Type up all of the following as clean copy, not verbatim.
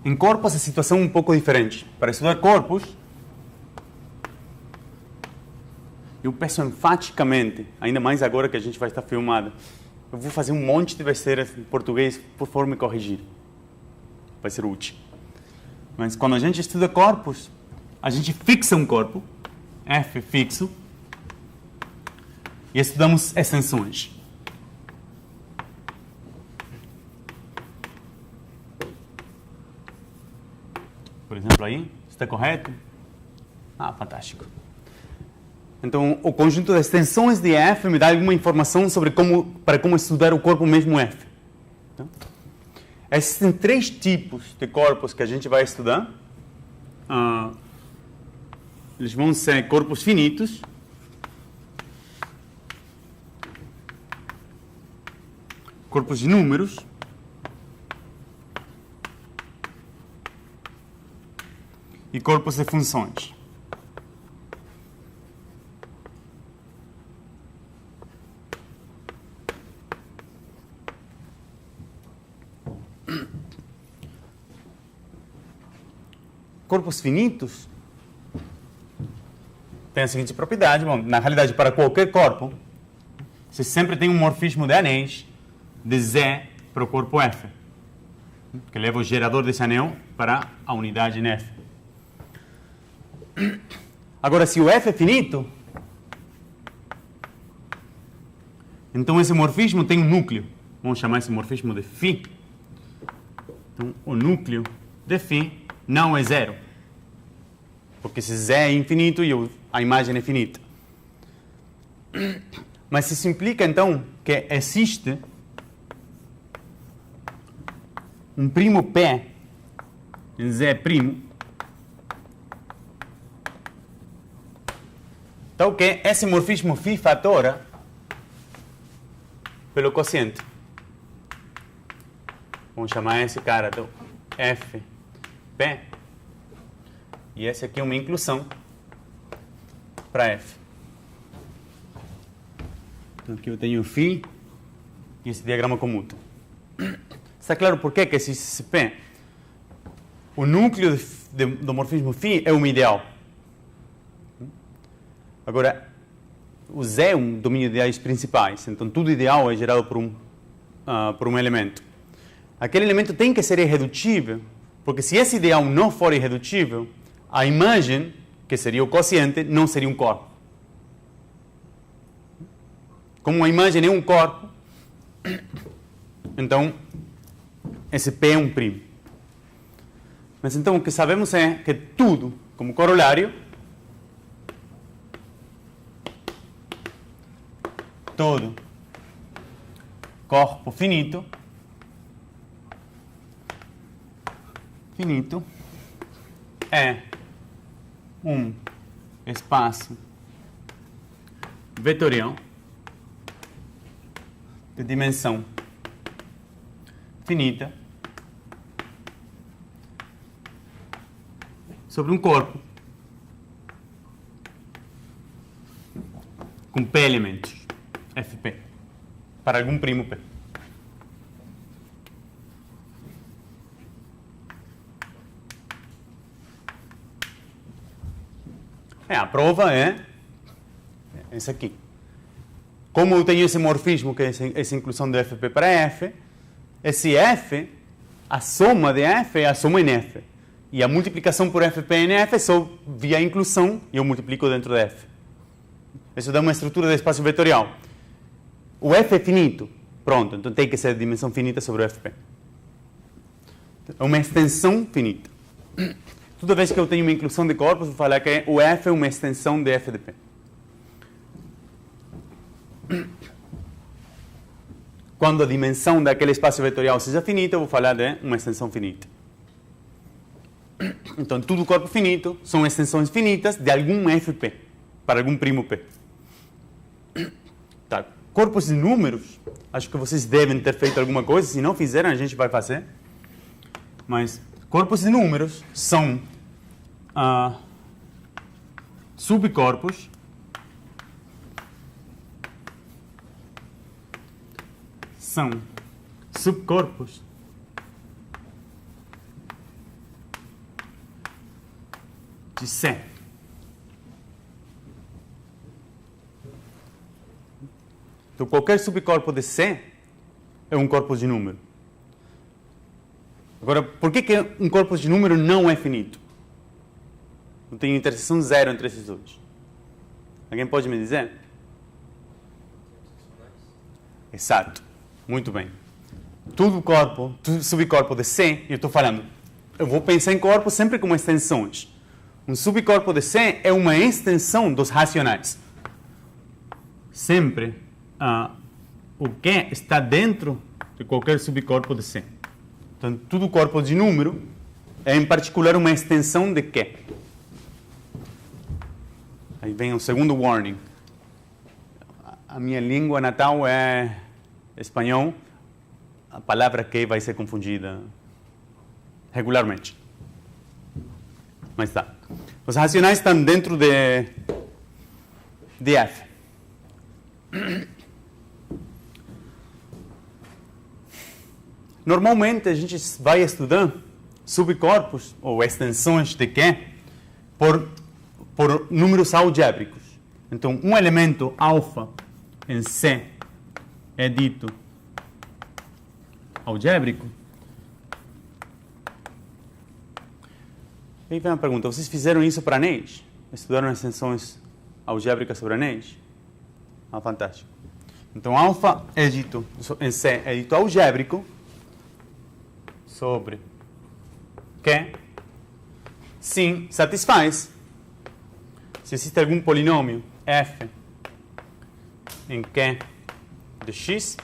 Em corpos a situação é um pouco diferente. Para estudar corpos, eu peço enfaticamente, ainda mais agora que a gente vai estar filmado, eu vou fazer um monte de besteiras em português, por favor me corrigir. Vai ser útil. Mas quando a gente estuda corpos, a gente fixa um corpo, F fixo, e estudamos extensões. Por exemplo, aí, está correto? Ah, fantástico. Então, o conjunto de extensões de F me dá alguma informação sobre para como estudar o corpo mesmo F. Então, existem 3 tipos de corpos que a gente vai estudar. Eles vão ser corpos finitos, corpos de números, e corpos de funções. Corpos finitos têm a seguinte propriedade. Bom, na realidade, para qualquer corpo, você sempre tem um morfismo de anéis de Z para o corpo F, que leva o gerador desse anel para a unidade em F. Agora, se o F é finito, então esse morfismo tem um núcleo. Vamos chamar esse morfismo de φ. Então, o núcleo de φ não é 0. Porque esse Z é infinito e a imagem é finita. Mas isso implica, então, que existe um primo P em Z'. Então, que esse morfismo φ fatora pelo quociente. Vamos chamar esse cara de Fp. E essa aqui é uma inclusão para F. Então, aqui eu tenho φ e esse diagrama comuta. Está claro por que existe esse P? O núcleo do morfismo φ é um ideal. Agora, o Z é um domínio de ideais principais. Então, tudo ideal é gerado por um elemento. Aquele elemento tem que ser irredutível, porque se esse ideal não for irredutível, a imagem, que seria o quociente, não seria um corpo. Como a imagem é um corpo, então esse P é um primo. Mas então o que sabemos é que tudo, como corolário, todo corpo finito é um espaço vetorial de dimensão finita sobre um corpo com P elementos, Fp, para algum primo P. A prova é essa aqui. Como eu tenho esse morfismo, que é essa inclusão de Fp para F, esse F, a soma de F é a soma em F. E a multiplicação por Fp em F é só via inclusão e eu multiplico dentro de F. Isso dá uma estrutura de espaço vetorial. O F é finito. Pronto, então tem que ser dimensão finita sobre o Fp. É uma extensão finita. Toda vez que eu tenho uma inclusão de corpos, vou falar que o F é uma extensão de F de P. Quando a dimensão daquele espaço vetorial seja finita, eu vou falar de uma extensão finita. Então, todo corpo finito são extensões finitas de algum Fp, para algum primo P. Tá. Corpos de números, acho que vocês devem ter feito alguma coisa, se não fizeram, a gente vai fazer. Mas corpos de números são subcorpos de C. Então, qualquer subcorpo de C é um corpo de número. Agora, por que um corpo de número não é finito? Não tem interseção zero entre esses dois. Alguém pode me dizer? Exato. Muito bem. Todo subcorpo de C, eu estou falando, eu vou pensar em corpos sempre como extensões. Um subcorpo de C é uma extensão dos racionais. Sempre o que está dentro de qualquer subcorpo de C. Então, todo corpo de número é, em particular, uma extensão de Q. Aí vem o segundo warning. A minha língua natal é espanhol. A palavra Q vai ser confundida regularmente. Mas tá. Os racionais estão dentro de F. Normalmente, a gente vai estudar subcorpos ou extensões de Q por números algébricos. Então, um elemento alfa em C é dito algébrico. Aí vem a pergunta, vocês fizeram isso para anéis? Estudaram extensões algébricas sobre anéis? Fantástico. Então, alfa é dito em C é dito algébrico sobre Q. Sim, satisfaz se existe algum polinômio f em Q de x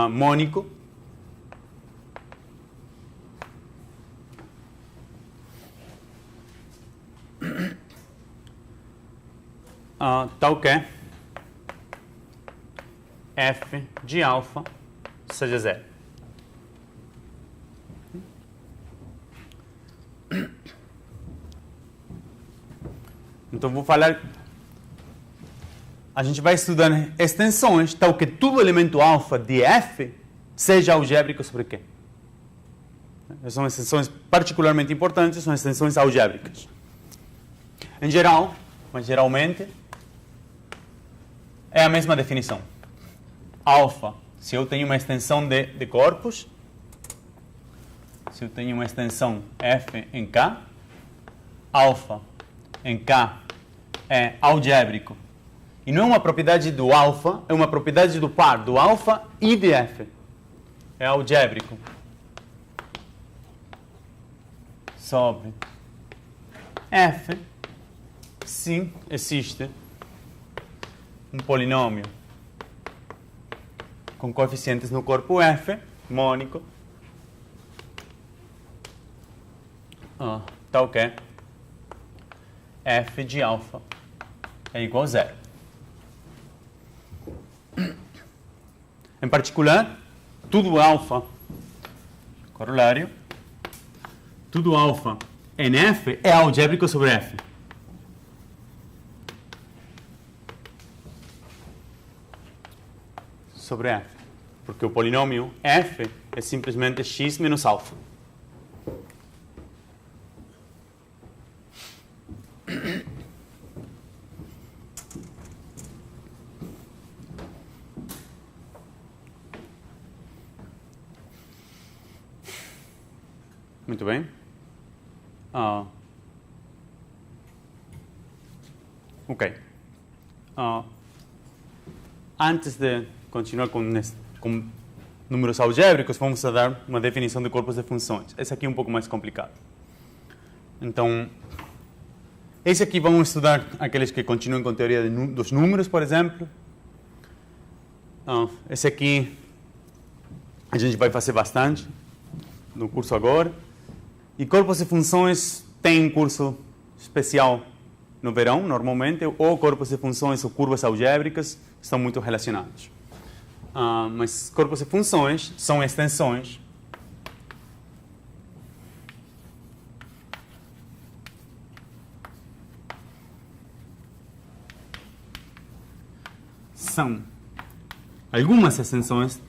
mônico tal que f de alfa seja zero. Então, vou falar... A gente vai estudar extensões tal que todo elemento alfa de F seja algébrico sobre Q. Essas são extensões particularmente importantes, são extensões algébricas. Em geral, mas geralmente, é a mesma definição. Alfa, se eu tenho uma extensão de corpos, se eu tenho uma extensão F em K, alfa em K é algébrico. E não é uma propriedade do alfa, é uma propriedade do par, do alfa e de F. É algébrico. Sobre F, sim, existe um polinômio com coeficientes no corpo F, mônico, tal que F de alfa é igual a zero. Em particular, tudo alfa, corolário, tudo alfa em F é algébrico sobre F. Sobre F. Porque o polinômio F é simplesmente x menos alfa. Muito bem. Ok. Antes de continuar com números algébricos, vamos dar uma definição de corpos de funções. Esse aqui é um pouco mais complicado. Então, esse aqui vamos estudar aqueles que continuam com teoria dos números, por exemplo. Esse aqui a gente vai fazer bastante no curso agora. E corpos de funções tem um curso especial no verão, normalmente, ou corpos de funções ou curvas algébricas estão muito relacionados. Mas corpos de funções são extensões são algumas extensões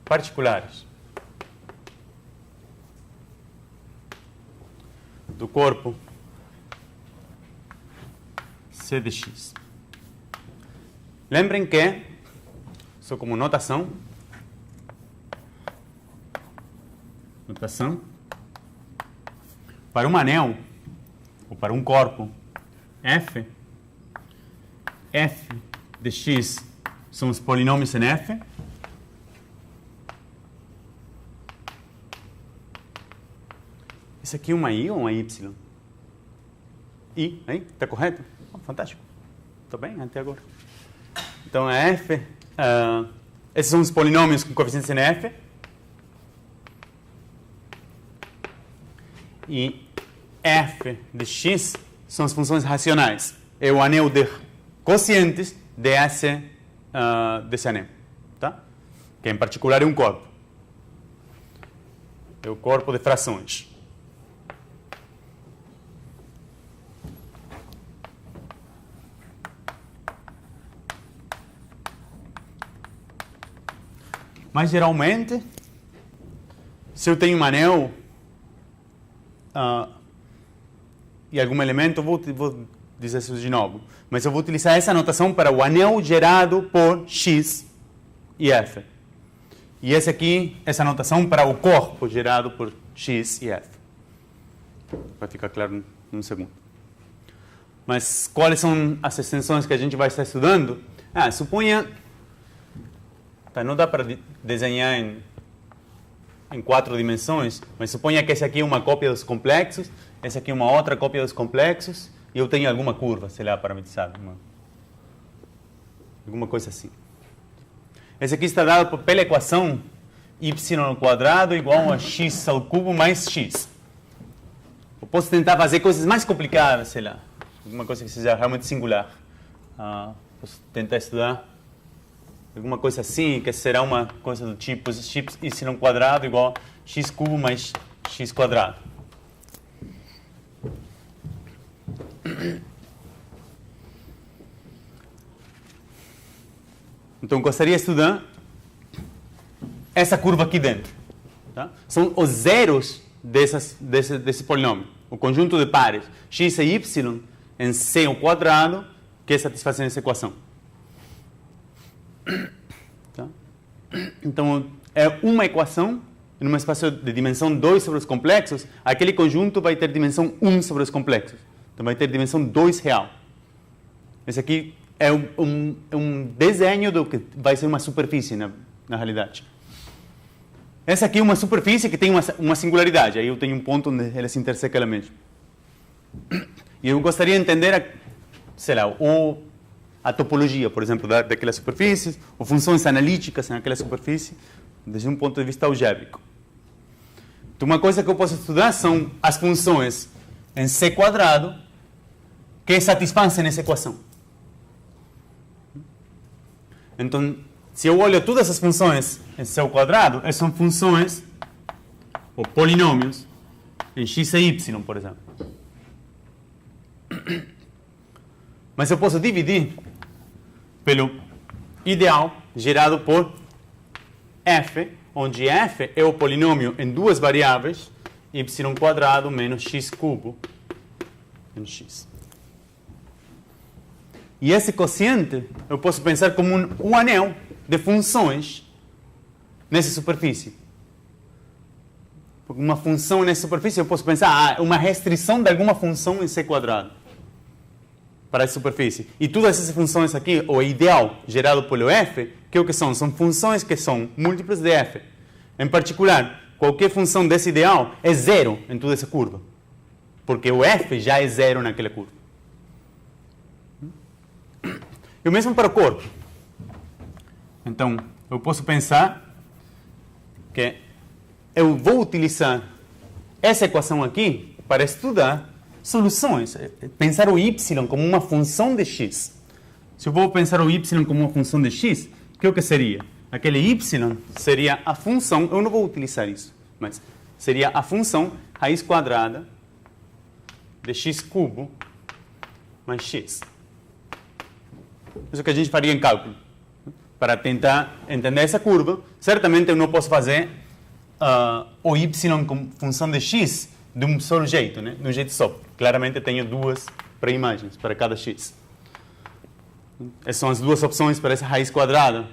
particulares do corpo C de x. Lembrem que, só como notação, para um anel, ou para um corpo f de x são os polinômios em f, esse aqui é uma i ou uma y? I, aí, está correto? Oh, fantástico. Estou bem até agora. Então, é f, esses são os polinômios com coeficientes em f, e f de x são as funções racionais. É o anel de quocientes desse anel, tá? Que em particular é um corpo. É o corpo de frações. Mas geralmente, se eu tenho um anel e algum elemento, vou dizer isso de novo, mas eu vou utilizar essa notação para o anel gerado por x e f. E essa notação para o corpo gerado por x e f. Vai ficar claro num segundo. Mas quais são as extensões que a gente vai estar estudando? Suponha... Não dá para desenhar em 4 dimensões, mas suponha que esse aqui é uma cópia dos complexos, esse aqui é uma outra cópia dos complexos, e eu tenho alguma curva, sei lá, parametrizada. Alguma coisa assim. Esse aqui está dado pela equação y² igual a x ao cubo mais x. Eu posso tentar fazer coisas mais complicadas, sei lá. Alguma coisa que seja realmente singular. Posso tentar estudar alguma coisa assim, que será uma coisa do tipo y² igual a x cubo mais x². Então, gostaria de estudar essa curva aqui dentro. Tá? São os zeros desse polinômio. O conjunto de pares x e y em c² que satisfazem essa equação. Tá? Então, é uma equação em um espaço de dimensão 2 sobre os complexos. Aquele conjunto vai ter dimensão 1 sobre os complexos. Então, vai ter dimensão 2 real. Esse aqui é um desenho do que vai ser uma superfície, na realidade. Essa aqui é uma superfície que tem uma singularidade. Aí eu tenho um ponto onde ela se interseca ela mesma. E eu gostaria de entender, sei lá, a topologia, por exemplo, daquelas superfícies, ou funções analíticas naquela superfície, desde um ponto de vista algébrico. Então, uma coisa que eu posso estudar são as funções em c² que satisfazem essa equação. Então, se eu olho todas as funções em c², essas são funções ou polinômios em x e y, por exemplo. Mas eu posso dividir pelo ideal gerado por f, onde f é o polinômio em duas variáveis, y² menos x cubo em x. E esse quociente eu posso pensar como um anel de funções nessa superfície. Porque uma função nessa superfície eu posso pensar uma restrição de alguma função em c² para essa superfície. E todas essas funções aqui, o ideal gerado pelo f, que é o que são? São funções que são múltiplas de f. Em particular, qualquer função desse ideal é zero em toda essa curva. Porque o f já é zero naquela curva. E o mesmo para o corpo. Então, eu posso pensar que eu vou utilizar essa equação aqui para estudar soluções. Pensar o y como uma função de x. Se eu vou pensar o y como uma função de x, o que seria? Aquele y seria a função, eu não vou utilizar isso, mas seria a função raiz quadrada de x cubo mais x. Isso que a gente faria em cálculo. para tentar entender essa curva, certamente eu não posso fazer o y como função de x de um só jeito, né? De um jeito só. Claramente tenho duas pré-imagens para cada x. Essas são as duas opções para essa raiz quadrada,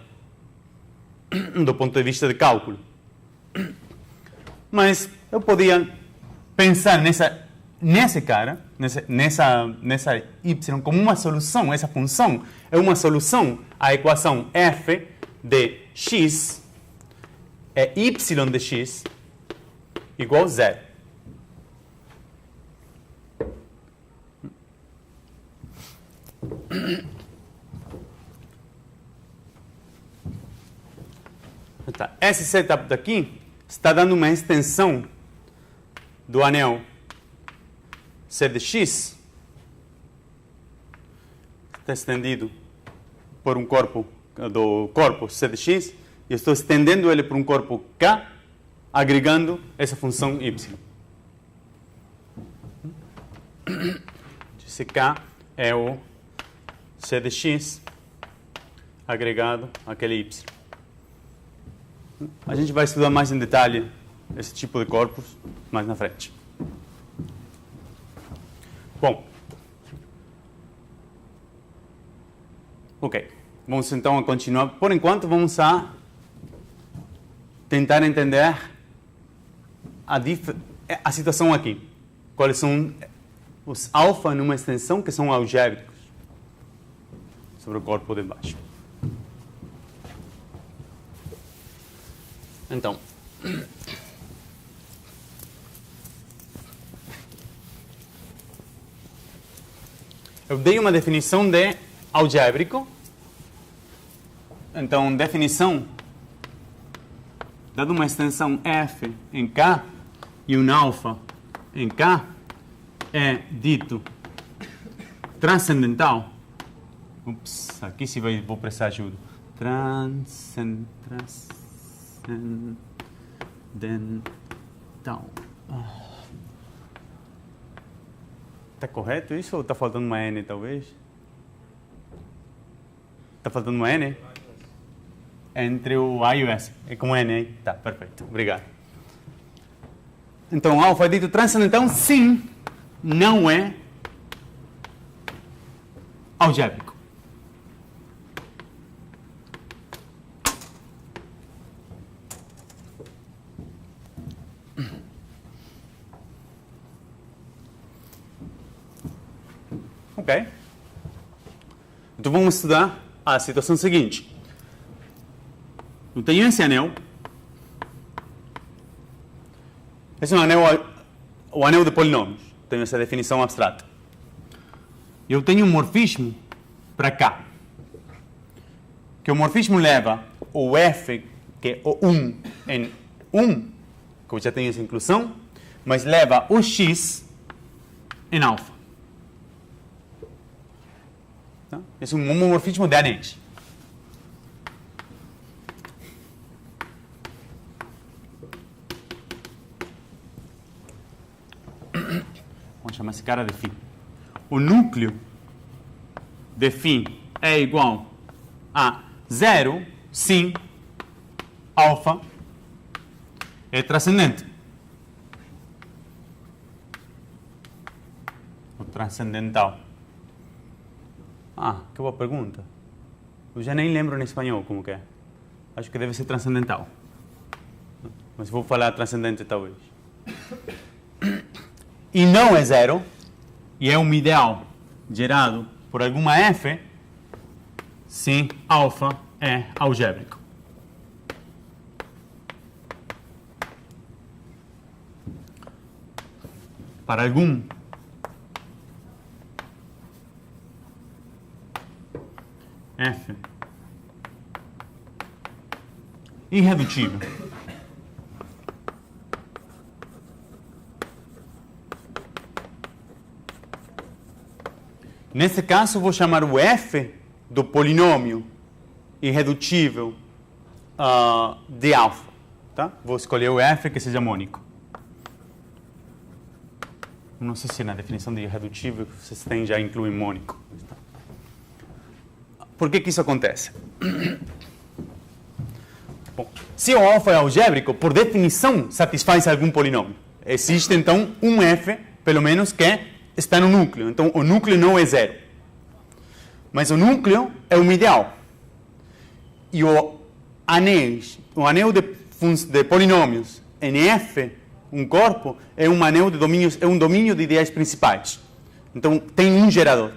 do ponto de vista de cálculo. Mas eu podia pensar nessa y como uma solução. Essa função é uma solução à equação f de x é y de x igual a 0. Esse setup daqui está dando uma extensão do anel C de x. Está estendido por um corpo do corpo C de x. E estou estendendo ele por um corpo K, agregando essa função y. Esse K é o C de x agregado àquele y. A gente vai estudar mais em detalhe esse tipo de corpos mais na frente. Bom. Ok. Vamos então a continuar. Por enquanto, vamos a tentar entender a situação aqui. Quais são os alfa numa extensão que são algébricos sobre o corpo de baixo. Então, eu dei uma definição de algébrico. Então, definição, dado uma extensão f em K e um alfa em K, é dito transcendental. Ups, aqui sim vou precisar de ajuda. Transcendental. Está correto isso ou está faltando uma N, talvez? Está faltando uma N? Entre o A e o S. É com N aí? Tá, perfeito. Obrigado. Então, alfa é dito transcendental? Sim. Não é algébrico. Ok? Então vamos estudar a situação seguinte. Eu tenho esse anel. Esse é um anel, o anel de polinômios. Tenho essa definição abstrata. Eu tenho um morfismo para cá. Que o morfismo leva o f, que é o 1, em 1, que eu já tenho essa inclusão, mas leva o x em alfa. Esse é um homomorfismo de anéis. Vamos chamar esse cara de φ. O núcleo de φ é igual a 0, sim, alfa é transcendente. O transcendental. Ah, que boa pergunta. Eu já nem lembro em espanhol como que é. Acho que deve ser transcendental. Mas vou falar transcendente talvez. E não é 0, e é um ideal gerado por alguma f, sim, alfa é algébrico. Para algum f irredutível, nesse caso vou chamar o f do polinômio irredutível de alfa, tá? Vou escolher o f que seja mônico. Não sei se na definição de irredutível vocês têm já inclui mônico. Por que isso acontece? Bom, se o alfa é algébrico, por definição, satisfaz algum polinômio. Existe, então, um f, pelo menos, que está no núcleo. Então, o núcleo não é zero. Mas o núcleo é um ideal. E o anel de polinômios em F, um corpo, é um anel de domínios, é um domínio de ideais principais. Então, tem um gerador.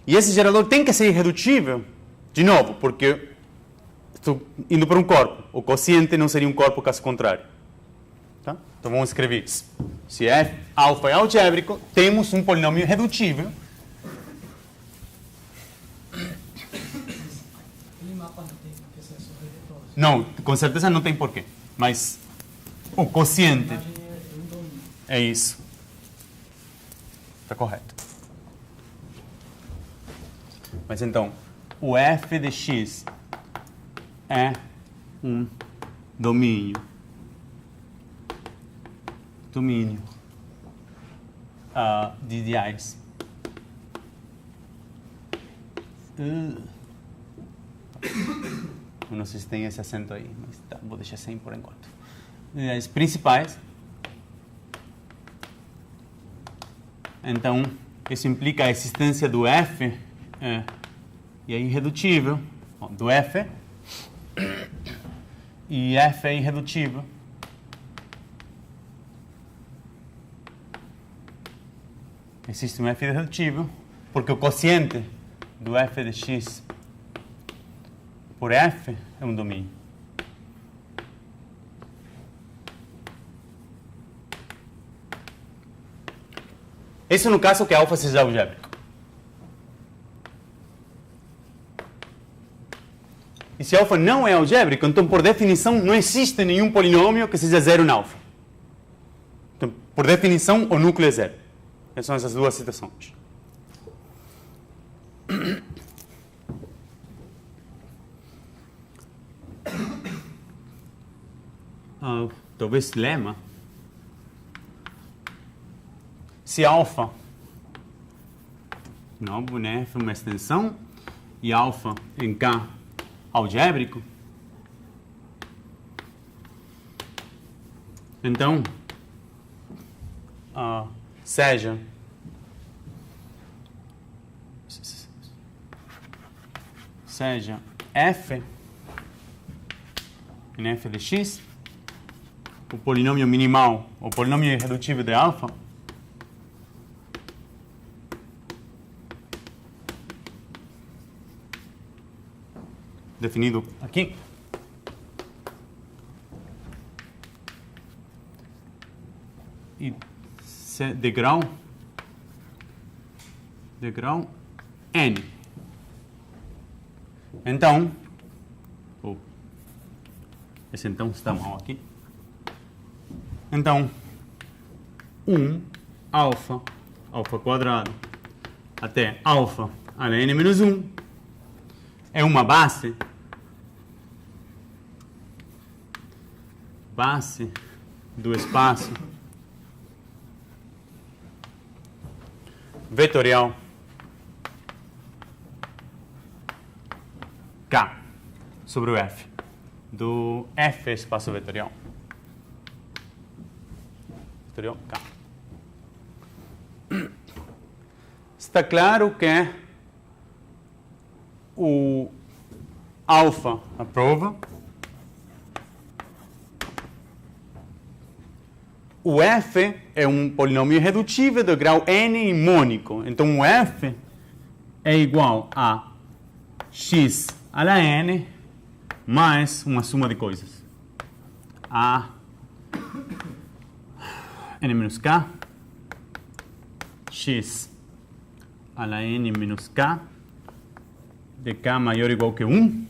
E esse gerador tem que ser irredutível, de novo, porque estou indo para um corpo. O quociente não seria um corpo caso contrário. Tá? Então, vamos escrever isso. Se F alfa é algébrico, temos um polinômio irredutível. Não, com certeza não tem porquê. Mas o quociente é isso. Está correto. Mas então, o f de x é um domínio de ideais. Eu não sei se tem esse acento aí, mas tá, vou deixar sem por enquanto. Ideais principais. Então, isso implica a existência do f, e é irredutível, do f, e f é irredutível. Existe um f irredutível, porque o quociente do f de x por f é um domínio. Isso no caso que alfa seja algébrico. E se alfa não é algébrico, então por definição não existe nenhum polinômio que seja zero em alfa. Então, por definição, o núcleo é zero. Essas são essas duas situações. Talvez lema. Se alfa, novo, né, F é uma extensão, e alfa em K algébrico, então, seja f em f de x, o polinômio minimal, o polinômio irredutível de alfa, definido aqui. E degrau n. Então, esse então está mal aqui. Então, 1 alfa quadrado até alfa a n menos 1 é uma base do espaço vetorial K sobre o F, do F espaço vetorial. Vetorial K. Está claro que o alfa a prova. O f é um polinômio irredutível do grau n mônico. Então, o f é igual a x a la n mais uma soma de coisas. A n menos k, x a la n menos k, de k maior ou igual que 1,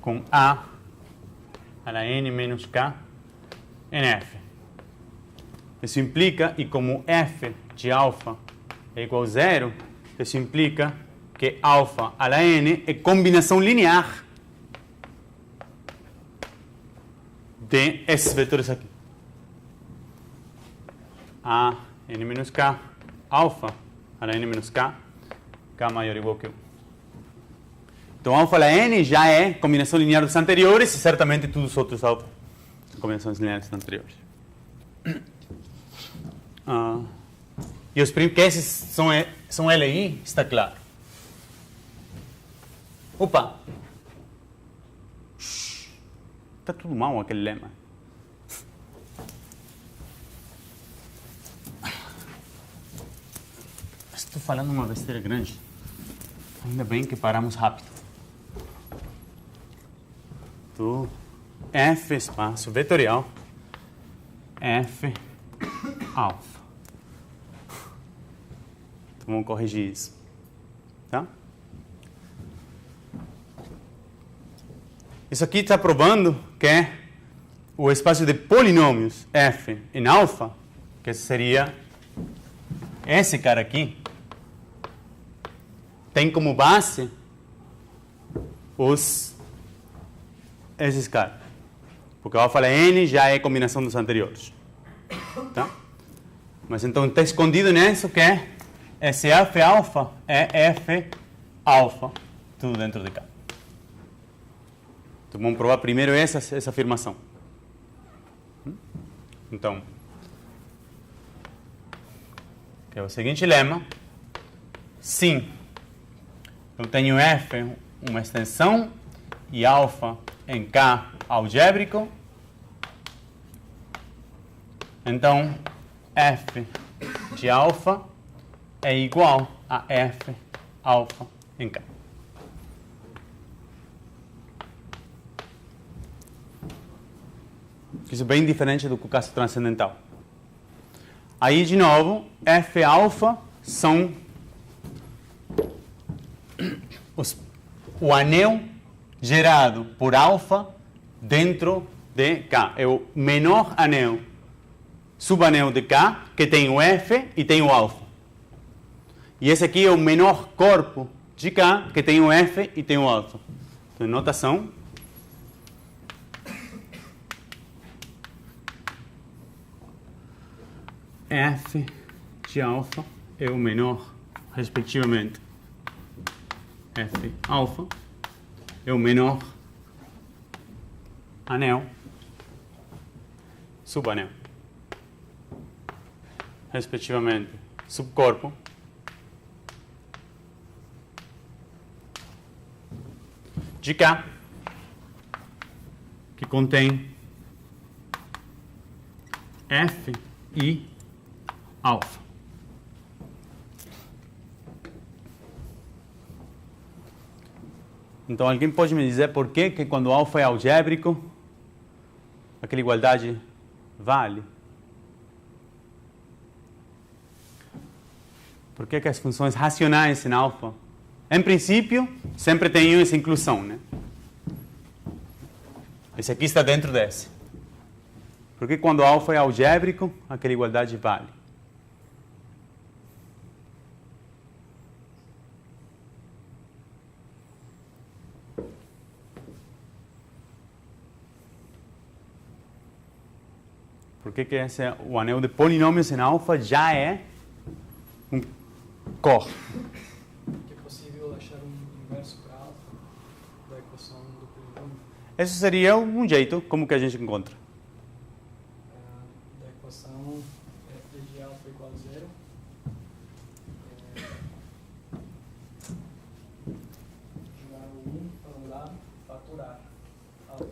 com a la n menos k em f. Isso implica, e como f de alfa é igual a 0, isso implica que alfa a la n é combinação linear de esses vetores aqui. A n menos k, alfa a la n menos k, k maior ou igual que 1. Então, alfa N já é combinação linear dos anteriores e certamente todos os outros alfa são combinações lineares dos anteriores. E os primos que esses são LI, está claro. Opa! Está tudo mal aquele lema. Estou falando uma besteira grande. Ainda bem que paramos rápido. F espaço vetorial F alfa. Então vamos corrigir isso. Tá? Isso aqui está provando que o espaço de polinômios F em alfa, que seria esse cara aqui, tem como base esses caras. Porque o alfa N já é combinação dos anteriores. Tá? Mas então está escondido nisso que esse F alfa é F alfa, tudo dentro de cá. Então vamos provar primeiro essa afirmação. Então, que é o seguinte lema. Sim, eu tenho F, uma extensão, e alfa em K algébrico. Então, F de alfa é igual a F alfa em K. Isso é bem diferente do caso transcendental. Aí, de novo, F alfa são o anel gerado por alfa dentro de K. É o menor anel, subanel de K, que tem o F e tem o alfa. E esse aqui é o menor corpo de K, que tem o F e tem o alfa. Então, notação. F de alfa é o menor, respectivamente. F alfa é o menor anel, subanel, respectivamente, subcorpo de K, que contém F e alfa. Então, alguém pode me dizer por que quando alfa é algébrico, aquela igualdade vale? Por que as funções racionais em alfa, em princípio, sempre têm essa inclusão, né? Esse aqui está dentro desse. Por que quando alfa é algébrico, aquela igualdade vale? Por que o anel de polinômios em alfa já é um core? É possível achar um inverso para alfa da equação do polinômio? Esse seria um jeito, como que a gente encontra? Da equação f de alfa igual a zero. Jogar o 1 para um lado, faturar alfa.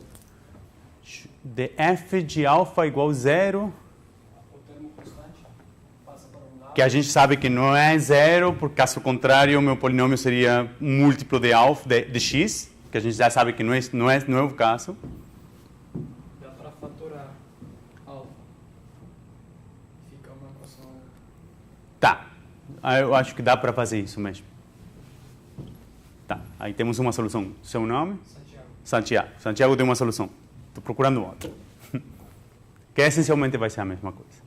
De f de alfa igual a zero, O termo constante passa para um lado. que a gente sabe que não é zero, porque caso contrário, o meu polinômio seria um múltiplo de alfa, de x, que a gente já sabe que não é o caso. Dá para faturar alfa. Fica uma equação. Tá, eu acho que dá para fazer isso mesmo. Tá, aí temos uma solução. Seu nome? Santiago. Santiago. Santiago tem uma solução. Estou procurando outra. Que essencialmente vai ser a mesma coisa.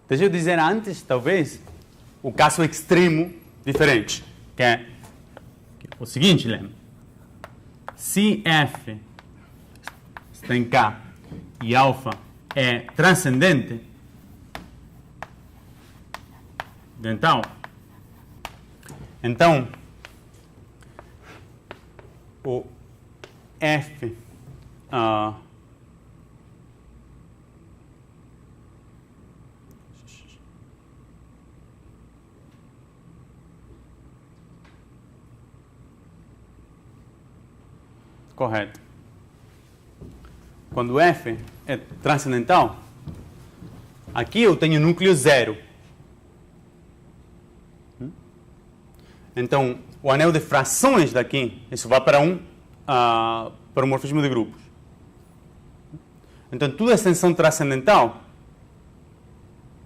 Deixa eu dizer antes, talvez, o caso extremo diferente, que é o seguinte, lembra? Se F está em K e alfa é transcendente, então o F correto. Quando F é transcendental, aqui eu tenho núcleo zero. Então, o anel de frações daqui, isso vai para para o morfismo de grupos. Então, toda extensão transcendental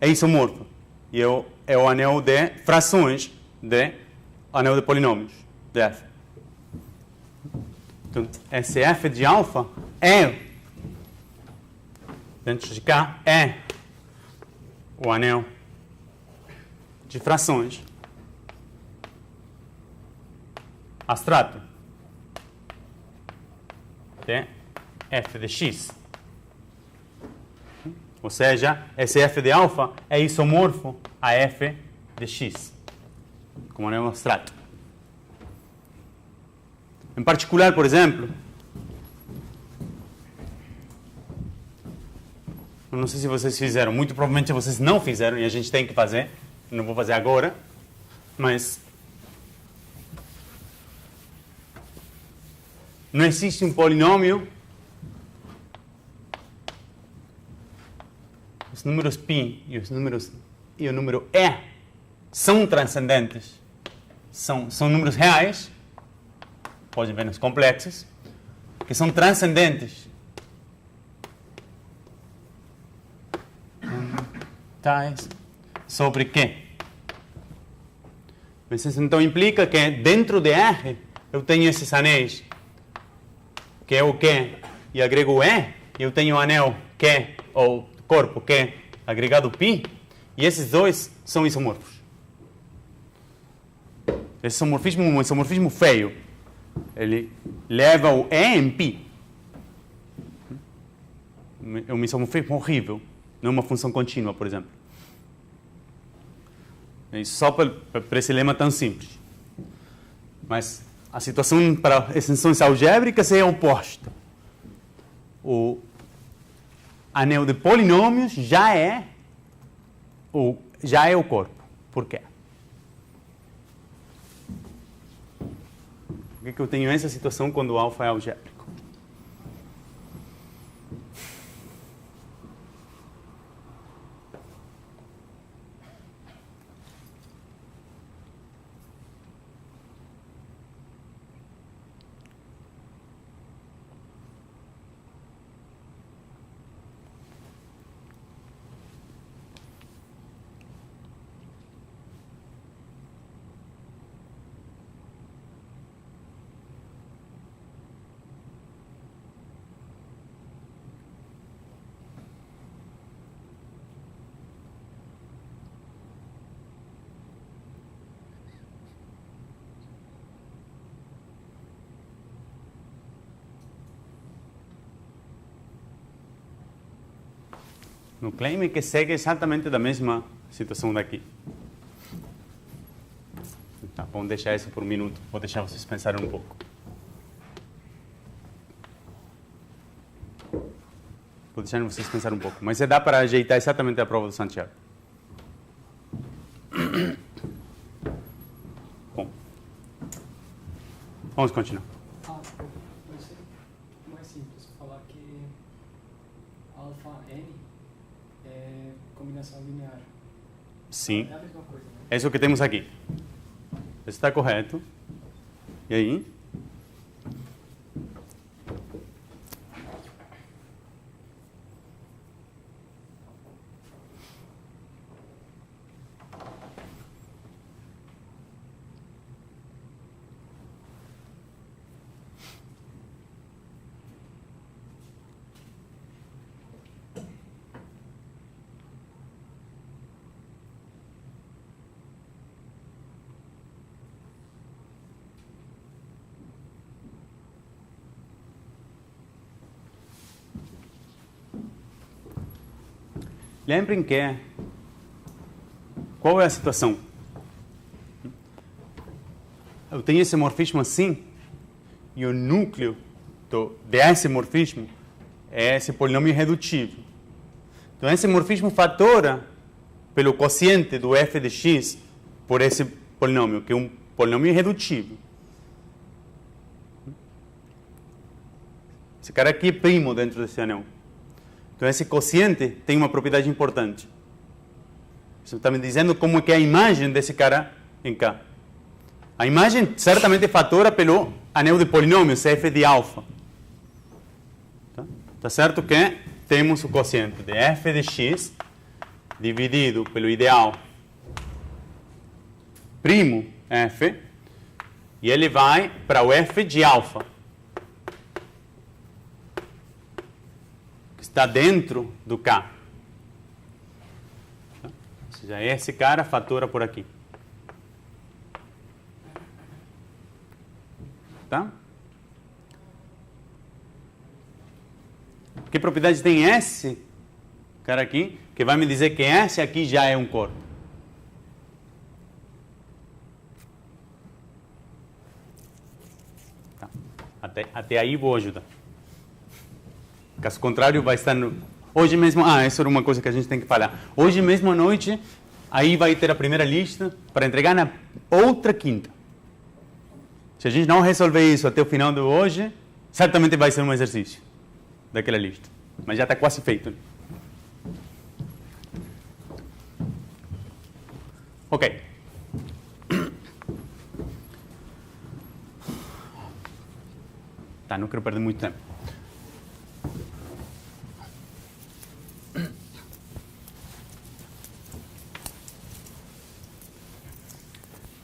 é isomorfa. E é o anel de frações de anel de polinômios, de F. Então, esse F de alfa dentro de K, é o anel de frações abstrato de F de X. Ou seja, esse F de alfa é isomorfo a F de X, como anel abstrato. Em particular, por exemplo, eu não sei se vocês fizeram, muito provavelmente vocês não fizeram e a gente tem que fazer, não vou fazer agora, mas não existe um polinômio, os números π e o número e são transcendentes, são números reais, podem ver nos complexos, que são transcendentes. Tais sobre Q. Isso então implica que dentro de R eu tenho esses anéis, que é o Q e agrego o E, e eu tenho o anel Q, ou corpo Q agregado π, e esses dois são isomorfos. Esse isomorfismo é um isomorfismo feio. Ele leva o E em π. É um isomorfismo horrível. Não é uma função contínua, por exemplo. Isso só para esse lema tão simples. Mas a situação para extensões algébricas é oposta. O anel de polinômios já é o corpo. Por quê? Por que eu tenho essa situação quando o alfa é algébrico? No claim é que segue exatamente da mesma situação daqui. Tá, vamos deixar isso por um minuto. Vou deixar vocês pensarem um pouco. Vou deixar vocês pensarem um pouco. Mas dá para ajeitar exatamente a prova do Santiago. Bom. Vamos continuar. Pode ser mais simples falar que alfa n é combinação linear. Sim. É a mesma coisa, né? É isso que temos aqui. Isso está correto. E aí? lembrem que qual é a situação? Eu tenho esse morfismo assim, e o núcleo desse morfismo é esse polinômio redutivo. Então, esse morfismo fatora pelo quociente do f de x por esse polinômio, que é um polinômio redutivo. Esse cara aqui é primo dentro desse anel. Então, esse quociente tem uma propriedade importante. Isso está me dizendo como é que é a imagem desse cara em K. A imagem certamente fatora pelo anel de polinômios, f de alfa. Tá certo que temos o quociente de f de x dividido pelo ideal primo f, e ele vai para o f de alfa, que está dentro do K. Ou seja, esse cara fatora por aqui. Tá? Que propriedade tem esse cara aqui, que vai me dizer que esse aqui já é um corpo? Tá. Até aí vou ajudar. Caso contrário, vai estar no... Hoje mesmo... essa era uma coisa que a gente tem que falar. Hoje mesmo à noite, aí vai ter a primeira lista para entregar na outra quinta. Se a gente não resolver isso até o final de hoje, certamente vai ser um exercício daquela lista. Mas já está quase feito. Ok. Tá, não quero perder muito tempo.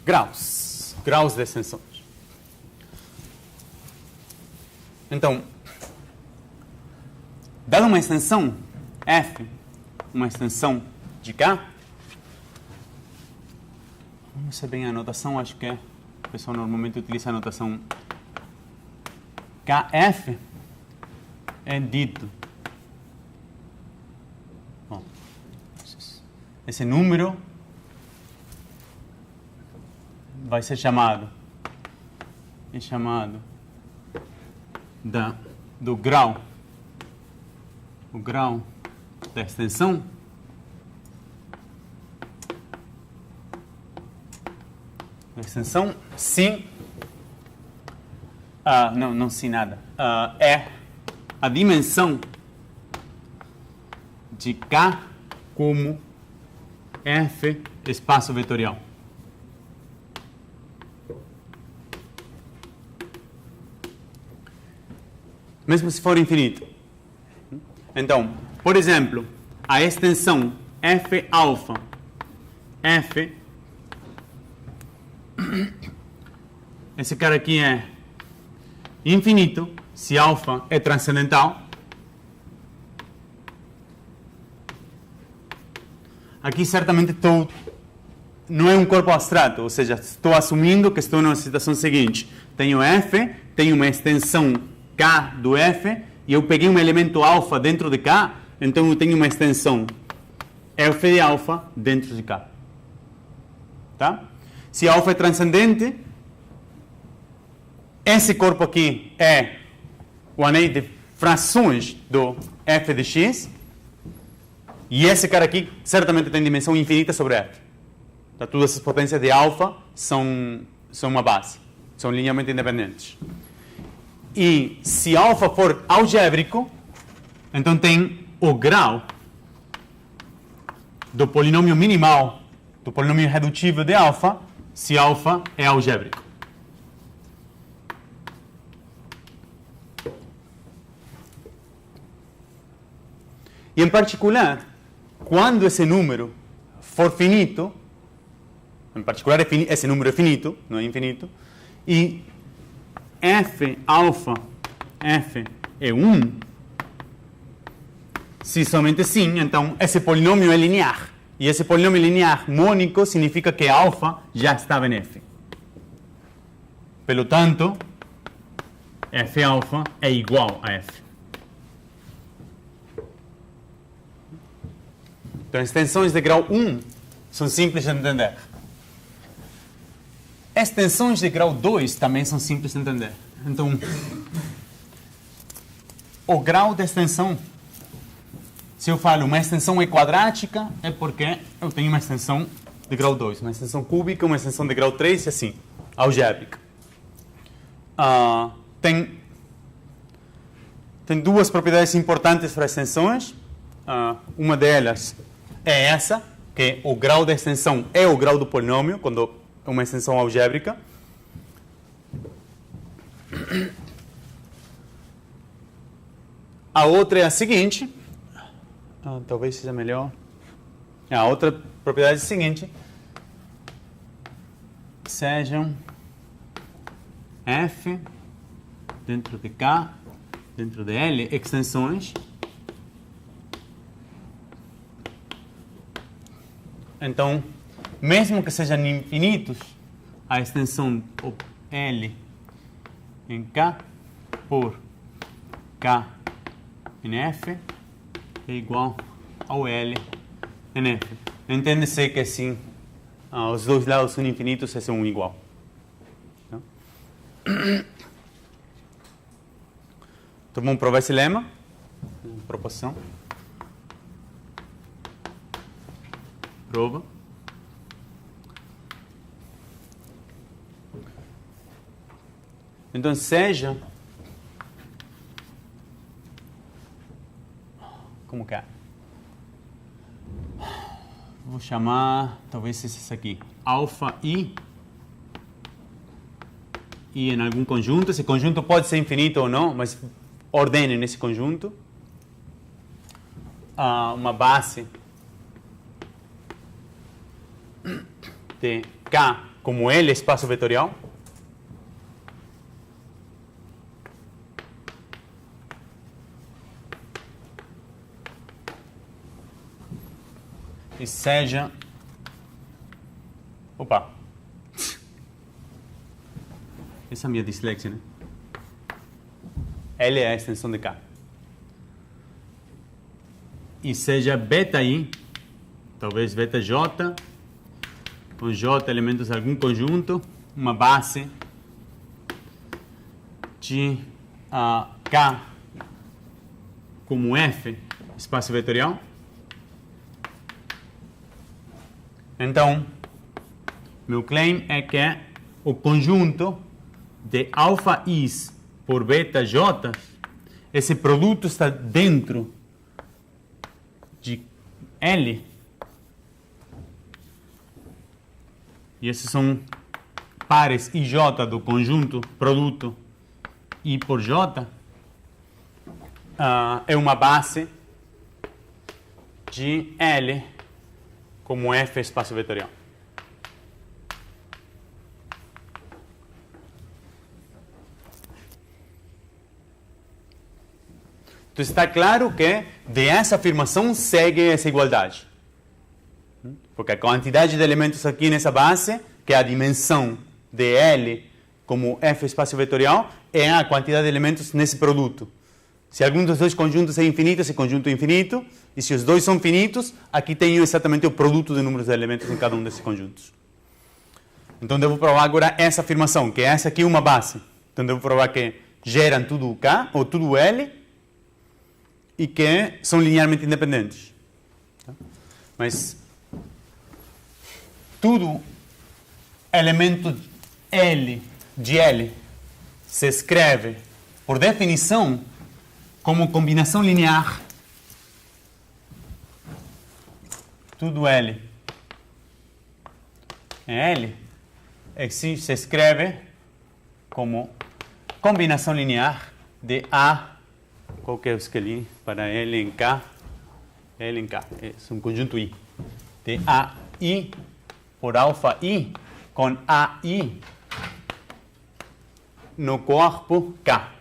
Graus de extensões. Então, dada uma extensão f, uma extensão de K, não sei bem a notação, acho que o pessoal normalmente utiliza a notação Kf é dito. Bom, esse número vai ser chamado, do grau, o grau da extensão sim, não sim nada, é a dimensão de K como F espaço vetorial. Mesmo se for infinito. Então, por exemplo, a extensão f alfa, f, esse cara aqui é infinito, se alfa é transcendental. Aqui certamente não é um corpo abstrato, ou seja, estou assumindo que estou numa situação seguinte. Tenho f, tenho uma extensão K do f, e eu peguei um elemento alfa dentro de K, então eu tenho uma extensão f de alfa dentro de K. Tá? Se alfa é transcendente, esse corpo aqui é o anel de frações do f de x, e esse cara aqui certamente tem dimensão infinita sobre f. Tá? Todas essas potências de alfa são uma base, são linearmente independentes. E se alfa for algébrico, então tem o grau do polinômio minimal, do polinômio redutivo de alfa, se alfa é algébrico. E em particular, quando esse número for finito, em particular esse número é finito, não é infinito, e f alfa, f é 1, se somente sim, então esse polinômio é linear. E esse polinômio linear mônico significa que alfa já estava em f. Pelo tanto, f alfa é igual a f. Então, extensões de grau 1 são simples de entender. Extensões de grau 2 também são simples de entender. Então, o grau de extensão, se eu falo uma extensão é quadrática, é porque eu tenho uma extensão de grau 2, uma extensão cúbica, uma extensão de grau 3 e assim, algébrica. Tem duas propriedades importantes para extensões. Uma delas é essa, que o grau de extensão é o grau do polinômio, quando é uma extensão algébrica. A outra é a seguinte, talvez seja melhor. A outra propriedade é a seguinte, sejam F dentro de K, dentro de L, extensões. Então, mesmo que sejam infinitos, a extensão L em K por K em F é igual ao L em F. Entende-se que assim, os dois lados são infinitos e são igual. Então vamos provar esse lema. Proporção. Prova. Então seja... Como que é? Vou chamar, talvez esse aqui, alfa I em algum conjunto. Esse conjunto pode ser infinito ou não, mas ordene nesse conjunto. Uma base de K como L, espaço vetorial. E seja... Opa! Essa é a minha dislexia, né? L é a extensão de K. E seja beta I, talvez beta J, com J elementos de algum conjunto, uma base de K como F, espaço vetorial. Então, meu claim é que o conjunto de alfa I's por beta J, esse produto está dentro de L. E esses são pares IJ do conjunto produto I por J. É uma base de L como F espaço vetorial. Então está claro que de essa afirmação segue essa igualdade. Porque a quantidade de elementos aqui nessa base, que é a dimensão de L como F espaço vetorial, é a quantidade de elementos nesse produto. Se algum dos dois conjuntos é infinito, esse conjunto é infinito. E se os dois são finitos, aqui tenho exatamente o produto de números de elementos em cada um desses conjuntos. Então devo provar agora essa afirmação, que essa aqui é uma base. Então devo provar que geram tudo K, ou tudo L, e que são linearmente independentes. Mas tudo elemento L de L se escreve, por definição, como combinação linear. Tudo L é L, se escreve como combinação linear de A, qual que eu escolhi para L em K, é um conjunto I, de AI por alfa I com AI no corpo K.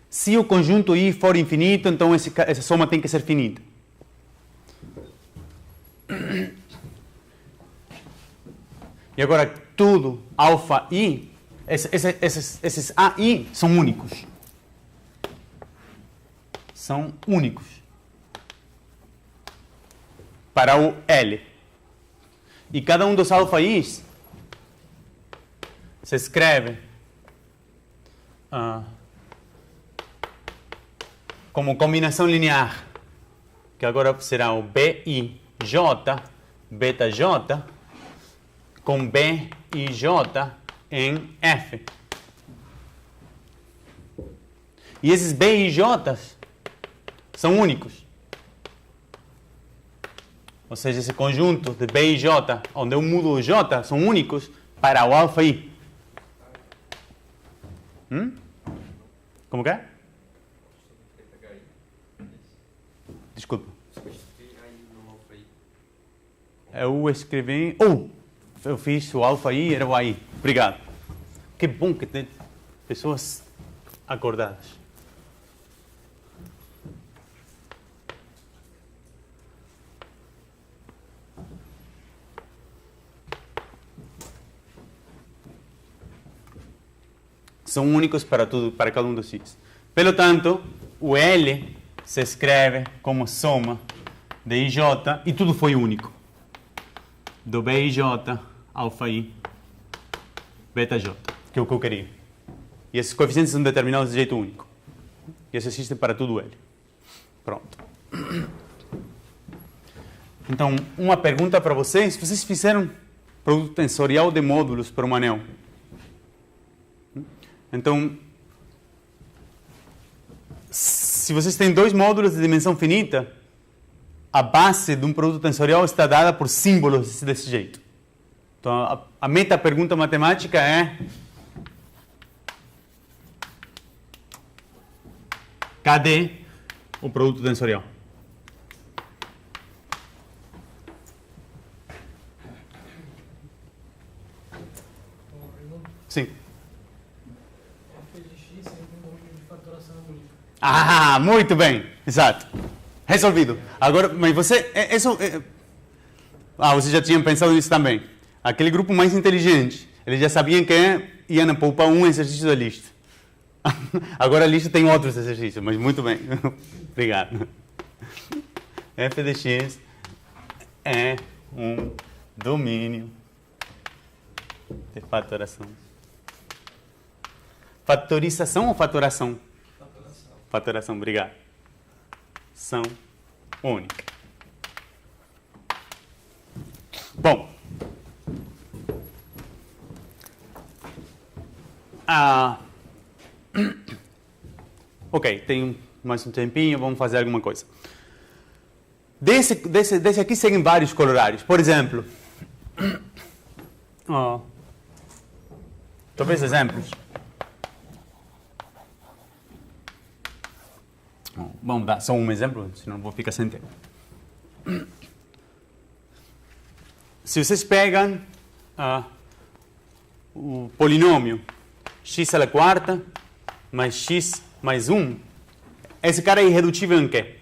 Se o conjunto I for infinito, então essa soma tem que ser finita. E agora, tudo alfa I, esses AI são únicos. são únicos para o L. E cada um dos alfa-i's se escreve como combinação linear, que agora será o BIJ, beta J, com BIJ em F. E esses BIJs são únicos. Ou seja, esse conjunto de BIJ, onde eu mudo o J, são únicos para o alfa-i. Como que é? Desculpa. Eu escrevi... eu fiz o alfa-i, era o AI. Obrigado. Que bom que tem pessoas acordadas. São únicos para tudo, para cada um dos X. Pelo tanto, o L se escreve como soma de IJ, e tudo foi único. Do BIJ, alfa-i, beta-j, que é o que eu queria. E esses coeficientes são determinados de jeito único. E isso existe para tudo L. Pronto. Então, uma pergunta para vocês. Vocês fizeram produto tensorial de módulos para um anel? Então, se vocês têm dois módulos de dimensão finita, a base de um produto tensorial está dada por símbolos desse jeito. Então, a meta-pergunta matemática é: cadê o produto tensorial? Sim. Ah, muito bem, exato. Resolvido. Agora, mas você... você já tinha pensado nisso também. Aquele grupo mais inteligente, eles já sabiam que iam poupar um exercício da lista. Agora a lista tem outros exercícios, mas muito bem. Obrigado. F de x é um domínio de fatoração. Fatorização ou fatoração? Fatoração, obrigado. São única. Bom. Ok, tem mais um tempinho, vamos fazer alguma coisa. Desse aqui seguem vários corolários. Por exemplo, talvez exemplos. Vamos dar só um exemplo, senão vou ficar sem tempo. Se vocês pegam o polinômio x à quarta mais x mais 1, esse cara é irredutível em quê?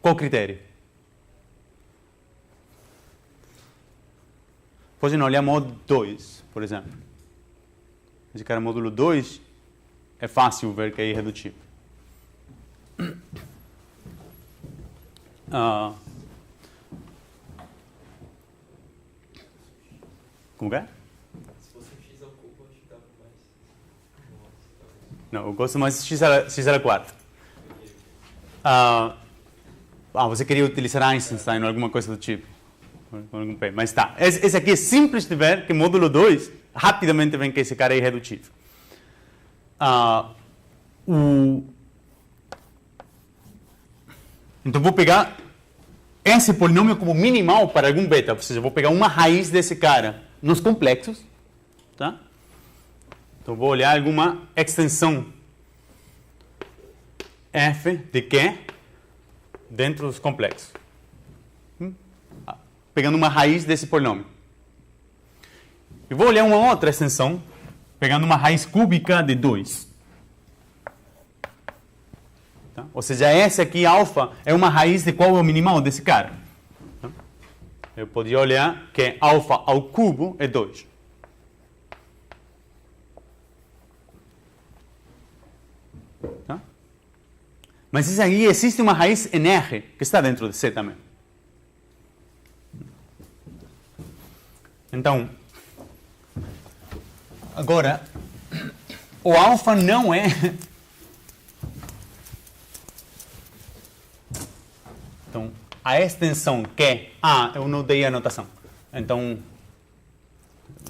Qual critério? Podem olhar módulo 2, por exemplo. Esse cara, módulo 2, é fácil ver que é irredutível. Como é? Se fosse x ao cubo, acho que dava mais. Não, eu gosto mais de x à quarta. Você queria utilizar Einstein ou alguma coisa do tipo. Mas tá. Esse aqui é simples de ver que módulo 2 rapidamente vem que esse cara é irredutível. Então vou pegar esse polinômio como minimal para algum beta, ou seja, vou pegar uma raiz desse cara nos complexos, tá? Então vou olhar alguma extensão f de Q dentro dos complexos, pegando uma raiz desse polinômio. E vou olhar uma outra extensão, pegando uma raiz cúbica de 2. Ou seja, essa aqui, alfa, é uma raiz de qual é o minimal desse cara? eu podia olhar que alfa ao cubo é 2. Tá? Mas isso aí existe uma raiz NR que está dentro de C também. Então, agora, o alfa não é... Então, a extensão que... eu não dei a notação. Então,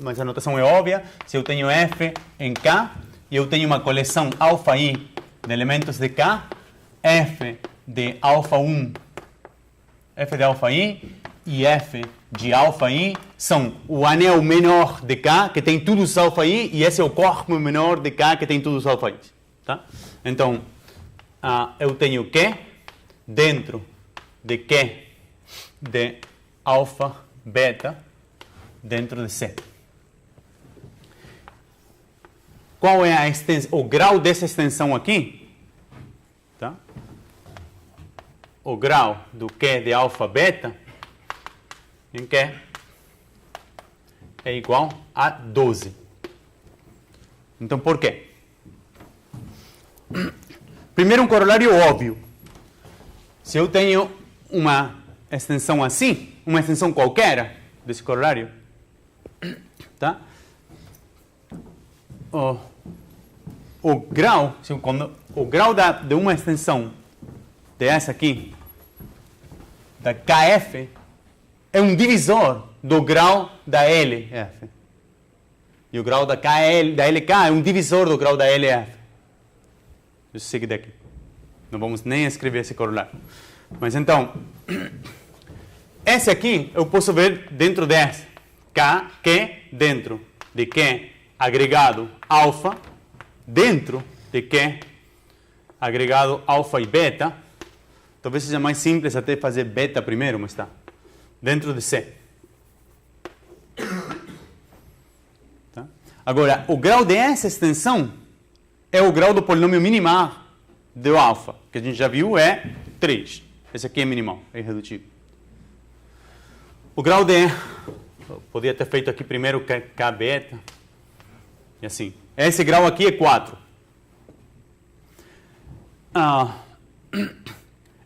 mas a notação é óbvia. Se eu tenho F em K e eu tenho uma coleção alfa I de elementos de K, F de alfa 1, F de alfa I e F de alfa I são o anel menor de K, que tem todos os alfa I, e esse é o corpo menor de K, que tem todos os alfa I. Tá? Então, eu tenho Q dentro de Q de alfa beta dentro de C. Qual é o grau dessa extensão aqui? Tá? O grau do Q de alfa beta em Q é igual a 12. Então, por quê? Primeiro, um corolário óbvio. Se eu tenho uma extensão assim, uma extensão qualquer desse corolário, tá? O grau, o grau de uma extensão dessa aqui, da KF, é um divisor do grau da LF. E o grau da LK é um divisor do grau da LF. Deixa eu seguir daqui. Não vamos nem escrever esse corolário. Mas então, esse aqui eu posso ver dentro desse. Q dentro de Q agregado alfa, dentro de Q agregado alfa e beta. Talvez seja mais simples até fazer beta primeiro, mas tá. Dentro de C. Tá? Agora, o grau dessa extensão é o grau do polinômio minimal do alfa, que a gente já viu é 3. Esse aqui é minimal, é irredutível. O grau de... Eu podia ter feito aqui primeiro K beta. E assim. Esse grau aqui é 4.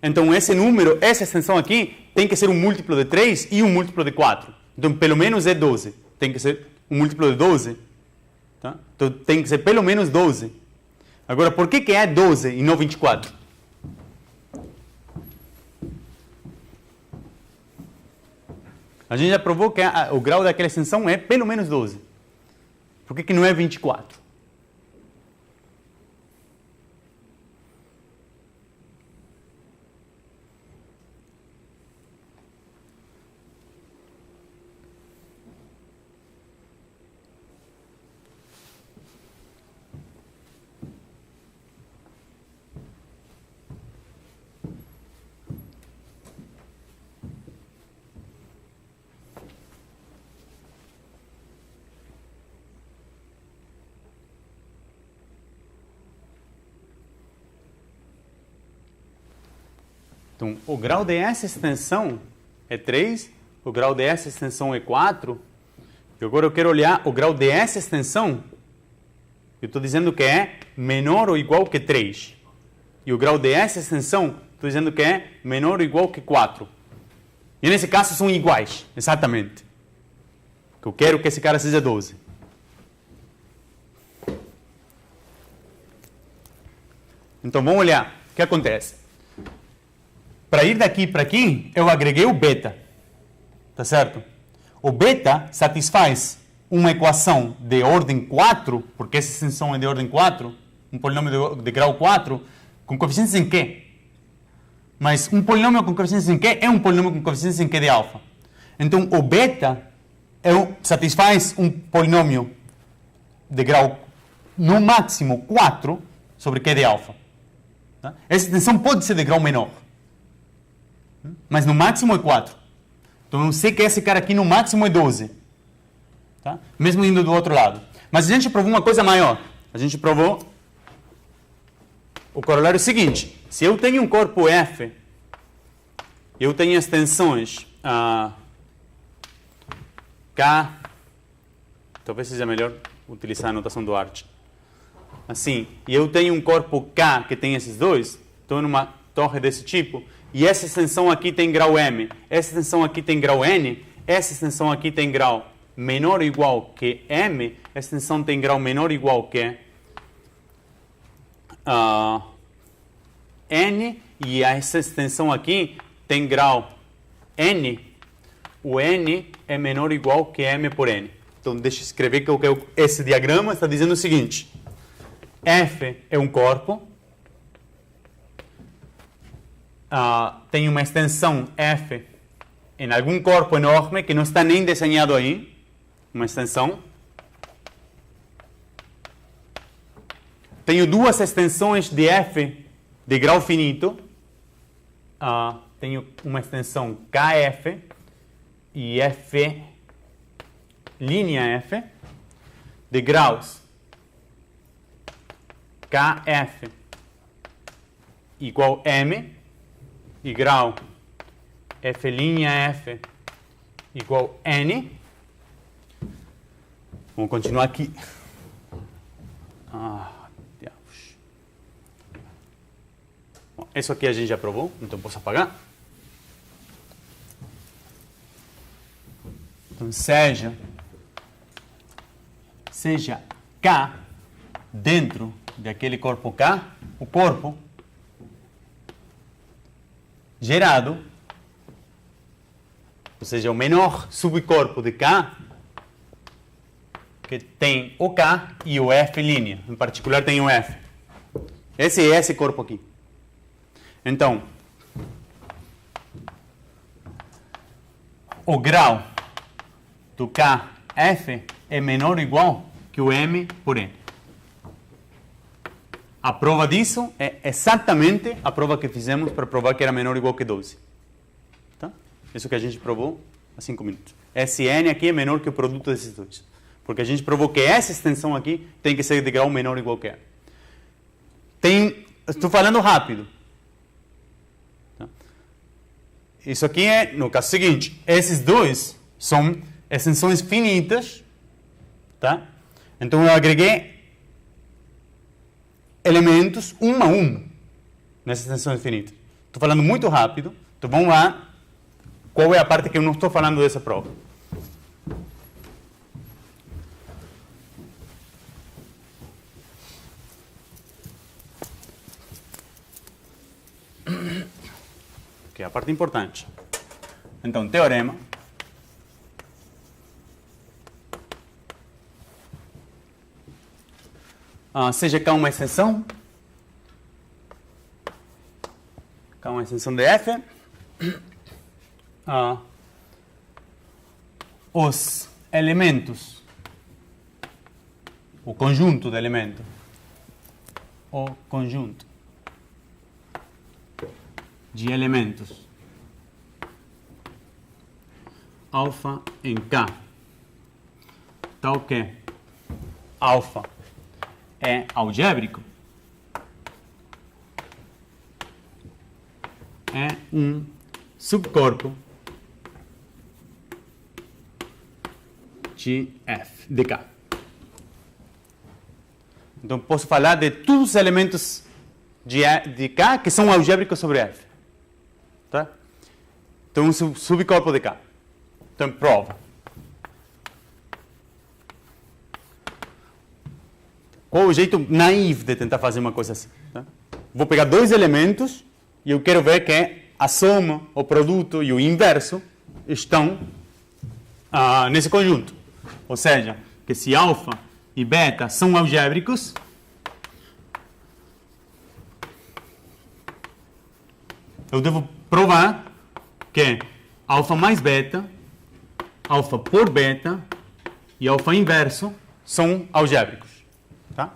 Então, esse número, essa extensão aqui, tem que ser um múltiplo de 3 e um múltiplo de 4. Então, pelo menos é 12. Tem que ser um múltiplo de 12. Tá? Então, tem que ser pelo menos 12. Agora, por que é 12 e não 24? A gente já provou que o grau daquela extensão é pelo menos 12. Por que não é 24? Então, o grau dessa extensão é 3, o grau dessa extensão é 4, e agora eu quero olhar o grau dessa extensão, eu estou dizendo que é menor ou igual que 3. E o grau dessa extensão, estou dizendo que é menor ou igual que 4. E nesse caso são iguais, exatamente. Que eu quero que esse cara seja 12. Então vamos olhar o que acontece. Para ir daqui para aqui, eu agreguei o beta. Tá certo? O beta satisfaz uma equação de ordem 4, porque essa extensão é de ordem 4, um polinômio de grau 4, com coeficientes em Q. Mas um polinômio com coeficientes em Q é um polinômio com coeficientes em Q de alfa. Então, o beta satisfaz um polinômio de grau, no máximo, 4 sobre Q de alfa. Tá? Essa extensão pode ser de grau menor. Mas no máximo é 4. Então eu sei que esse cara aqui no máximo é 12. Tá? Mesmo indo do outro lado. Mas a gente provou uma coisa maior. A gente provou o corolário seguinte. Se eu tenho um corpo F, eu tenho extensões K, talvez seja melhor utilizar a notação do Arch. Assim, e eu tenho um corpo K que tem esses dois, estou numa torre desse tipo, e essa extensão aqui tem grau M, essa extensão aqui tem grau N, essa extensão aqui tem grau menor ou igual que M, essa extensão tem grau menor ou igual que N, e essa extensão aqui tem grau N, o N é menor ou igual que M por N. Então, deixa eu escrever que esse diagrama está dizendo o seguinte: F é um corpo, tem uma extensão F em algum corpo enorme que não está nem desenhado aí, uma extensão. Tenho duas extensões de F de grau finito. Tenho uma extensão KF e F, linha F, de graus KF igual M, e grau F' F igual N. Vamos continuar aqui. Deus. Bom, isso aqui a gente já provou, então posso apagar. Então, seja K dentro daquele corpo K, o corpo gerado, ou seja, o menor subcorpo de K, que tem o K e o F linha, em particular tem o F. Esse é esse corpo aqui. Então, o grau do KF é menor ou igual que o M por N. A prova disso é exatamente a prova que fizemos para provar que era menor ou igual que 12. Tá? Isso que a gente provou há 5 minutos. Esse N aqui é menor que o produto desses dois. Porque a gente provou que essa extensão aqui tem que ser de grau menor ou igual que N. Estou falando rápido. Tá? Isso aqui é, no caso seguinte, esses dois são extensões finitas. Tá? Então eu agreguei elementos um a um nessas extensões finitas. Estou falando muito rápido, então vamos lá. Qual é a parte que eu não estou falando dessa prova? Que é a parte importante. Então, teorema. Seja K uma extensão. K uma extensão de F. Os elementos, o conjunto de elementos, o conjunto de elementos alfa em K, tal que alfa é algébrico, é um subcorpo de F, de K. Então, posso falar de todos os elementos de K que são algébricos sobre F. Tá? Então, um subcorpo de K. Então, prova. Qual o jeito naivo de tentar fazer uma coisa assim? Tá? Vou pegar dois elementos e eu quero ver que a soma, o produto e o inverso estão nesse conjunto. Ou seja, que se alfa e beta são algébricos, eu devo provar que alfa mais beta, alfa por beta e alfa inverso são algébricos. Tá?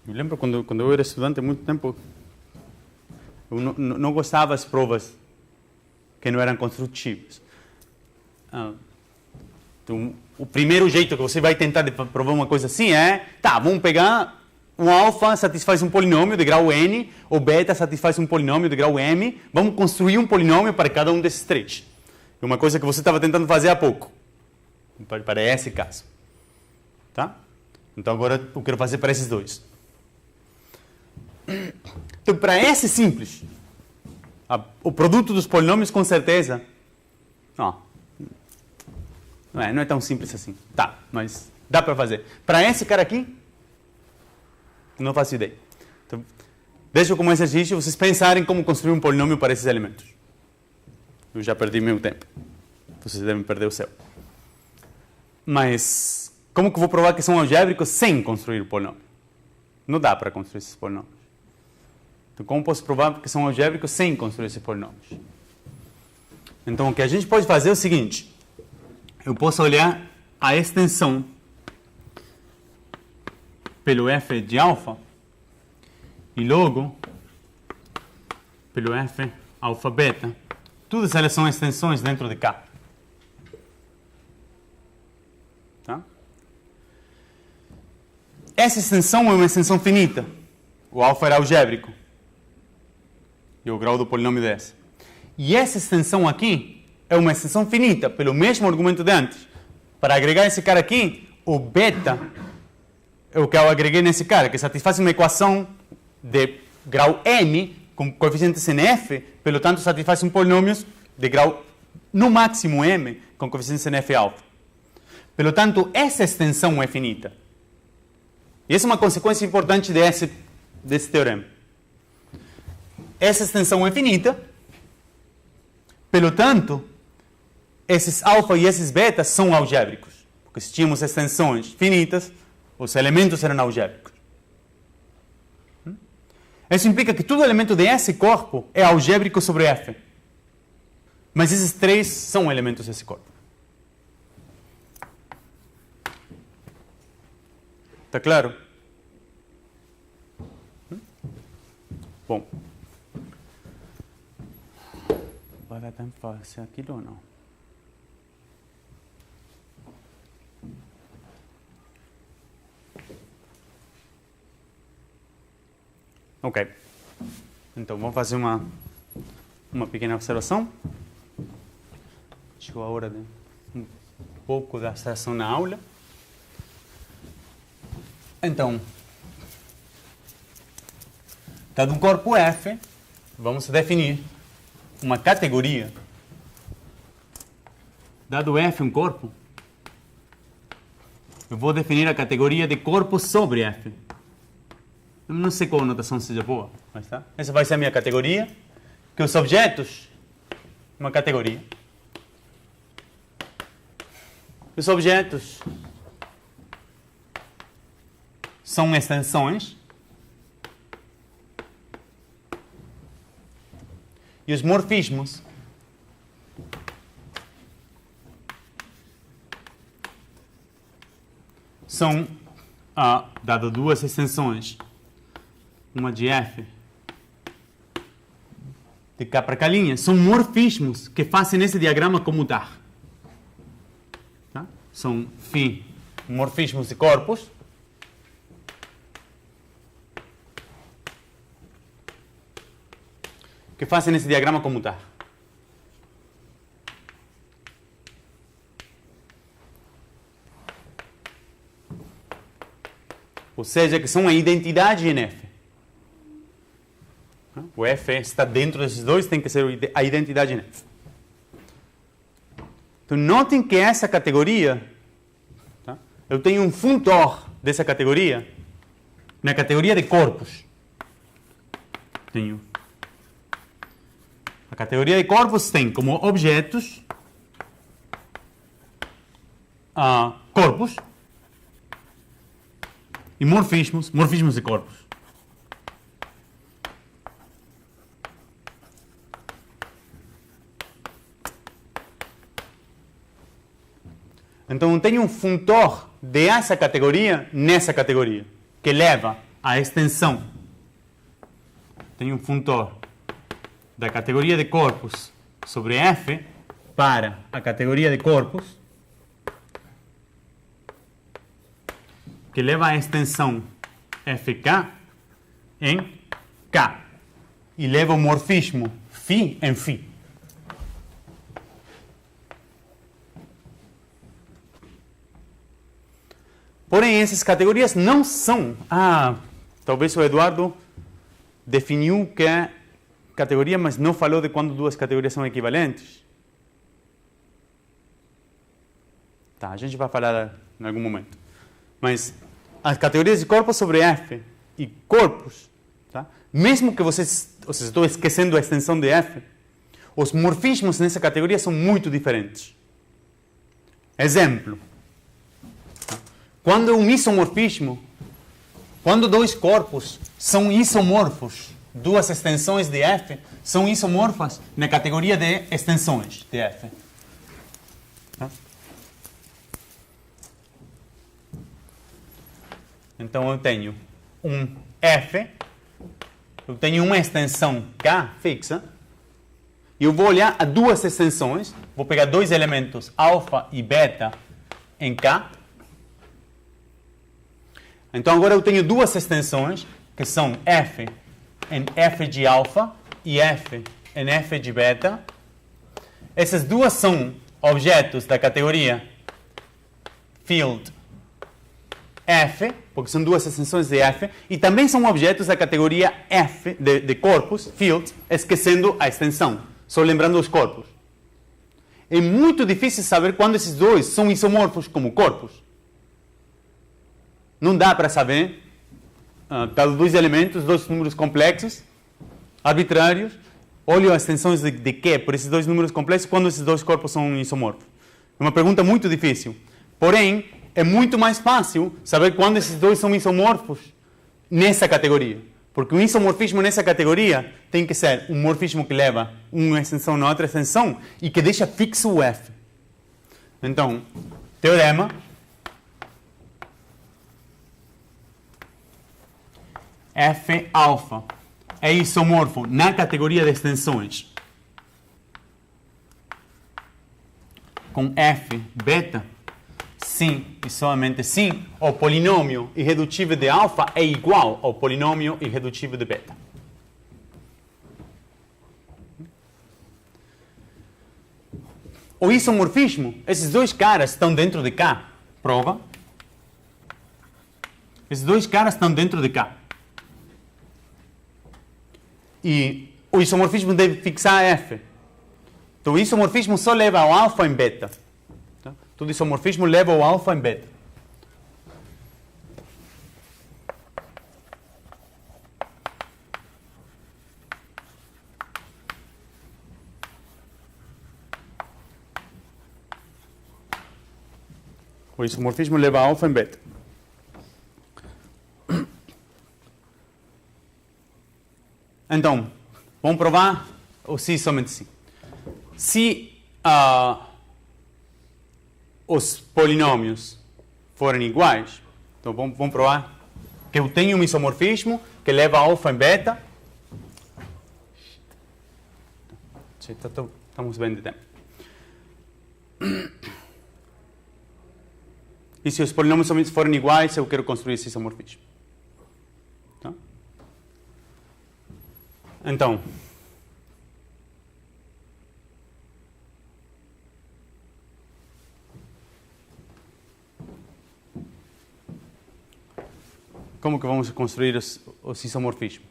Eu lembro quando eu era estudante há muito tempo, eu não gostava das provas que não eram construtivas. Então, o primeiro jeito que você vai tentar provar uma coisa assim é, tá, vamos pegar o alfa satisfaz um polinômio de grau n, o beta satisfaz um polinômio de grau m. Vamos construir um polinômio para cada um desses três. É uma coisa que você estava tentando fazer há pouco, para esse caso. Tá? Então agora eu quero fazer para esses dois. Então, para esse simples, o produto dos polinômios com certeza... Não é tão simples assim. Tá, mas dá para fazer. Para esse cara aqui, não faço ideia. Então, deixo como exercício vocês pensarem como construir um polinômio para esses elementos. Eu já perdi meu tempo. Vocês devem perder o seu. Mas, como que eu vou provar que são algébricos sem construir o polinômio? Não dá para construir esses polinômios. Então, como posso provar que são algébricos sem construir esses polinômios? Então, o que a gente pode fazer é o seguinte. Eu posso olhar a extensão pelo f de alfa e logo pelo f alfa beta. Todas elas são extensões dentro de K. Tá? Essa extensão é uma extensão finita. O alfa era algébrico. E o grau do polinômio é esse. E essa extensão aqui é uma extensão finita, pelo mesmo argumento de antes. Para agregar esse cara aqui, o beta é o que eu agreguei nesse cara, que satisfaz uma equação de grau m, com coeficientes em f, pelo tanto satisfaz um polinômio de grau, no máximo m, com coeficientes em f alfa. Pelo tanto, essa extensão é finita. E essa é uma consequência importante desse teorema. Essa extensão é finita, pelo tanto, esses alfa e esses betas são algébricos. Porque se tínhamos extensões finitas, os elementos eram algébricos. Isso implica que todo elemento de esse corpo é algébrico sobre F. Mas esses três são elementos desse corpo. Está claro? Bom. Vai dar tempo para fazer aquilo ou não? Ok. Então, vamos fazer uma pequena observação. Chegou a hora de um pouco da abstração na aula. Então, dado um corpo F, vamos definir uma categoria. Dado F um corpo, eu vou definir a categoria de corpo sobre F. Eu não sei qual notação seja boa, mas tá. Essa vai ser a minha categoria, que os objetos, uma categoria. Os objetos são extensões. E os morfismos são, dado duas extensões, uma de F de K para K', são morfismos que fazem esse diagrama comutar. Tá? São, enfim, morfismos de corpos. Que fazem esse diagrama comutar. Ou seja, que são a identidade em F. O F está dentro desses dois, tem que ser a identidade em F. Então, notem que essa categoria, tá? Eu tenho um funtor dessa categoria na categoria de corpos. Tenho. A categoria de corpos tem como objetos corpos e morfismos de corpos. Então, eu tenho um funtor dessa categoria nessa categoria, que leva à extensão. Tenho um funtor da categoria de corpos sobre F para a categoria de corpos, que leva à extensão FK em K. E leva o morfismo φ em φ. Porém, essas categorias não são... talvez o Eduardo definiu que é categoria, mas não falou de quando duas categorias são equivalentes. Tá, a gente vai falar em algum momento. Mas as categorias de corpos sobre F e corpos, tá? Mesmo que vocês... Ou seja, estou esquecendo a extensão de F, os morfismos nessa categoria são muito diferentes. Exemplo. Quando um isomorfismo, quando dois corpos são isomorfos, duas extensões de F são isomorfas na categoria de extensões de F. Tá? Então eu tenho um F, eu tenho uma extensão K fixa, e eu vou olhar a duas extensões, vou pegar dois elementos alfa e beta em K. Então agora eu tenho duas extensões, que são F em F de alfa e F em F de beta. Essas duas são objetos da categoria field F, porque são duas extensões de F, e também são objetos da categoria F de corpus, field, esquecendo a extensão, só lembrando os corpos. É muito difícil saber quando esses dois são isomorfos como corpos. Não dá para saber, cada dois elementos, dois números complexos, arbitrários, olho as extensões de Q por esses dois números complexos quando esses dois corpos são isomorfos. É uma pergunta muito difícil. Porém, é muito mais fácil saber quando esses dois são isomorfos nessa categoria. Porque o isomorfismo nessa categoria tem que ser um morfismo que leva uma extensão na outra extensão e que deixa fixo o F. Então, teorema. F alfa é isomorfo na categoria de extensões com F beta, sim e somente sim, o polinômio irredutível de alfa é igual ao polinômio irredutível de beta. O isomorfismo, esses dois caras estão dentro de K. Prova. Esses dois caras estão dentro de K. E o isomorfismo deve fixar F. Então o isomorfismo só leva ao alfa em beta. Tá? Todo isomorfismo leva ao alfa em beta. O isomorfismo leva ao alfa em beta. Então, vamos provar ou sim, somente sim. Se os polinômios forem iguais, então vamos provar que eu tenho um isomorfismo que leva alfa em beta. Estamos bem de tempo. E se os polinômios forem iguais, eu quero construir esse isomorfismo. Tá? Então, como que vamos construir os isomorfismos?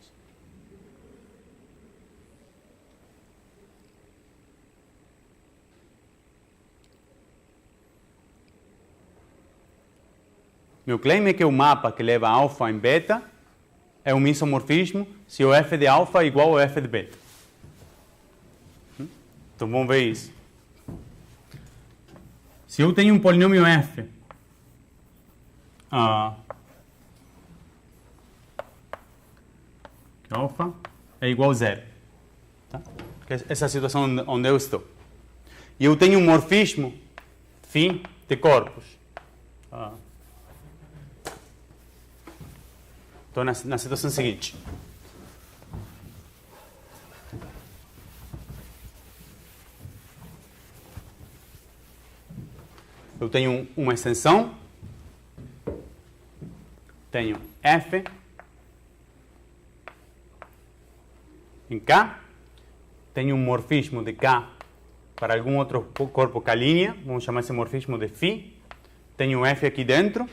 Meu claim é que o mapa que leva alfa em beta é um isomorfismo se o f de alfa é igual ao f de beta. Então vamos ver isso. Se eu tenho um polinômio f que alfa é igual a zero. Tá? Essa é a situação onde eu estou. E eu tenho um morfismo φ de corpos. Estou na situação seguinte. Eu tenho uma extensão, tenho f em K, tenho um morfismo de K para algum outro corpo K', vamos chamar esse morfismo de φ, tenho um F aqui dentro,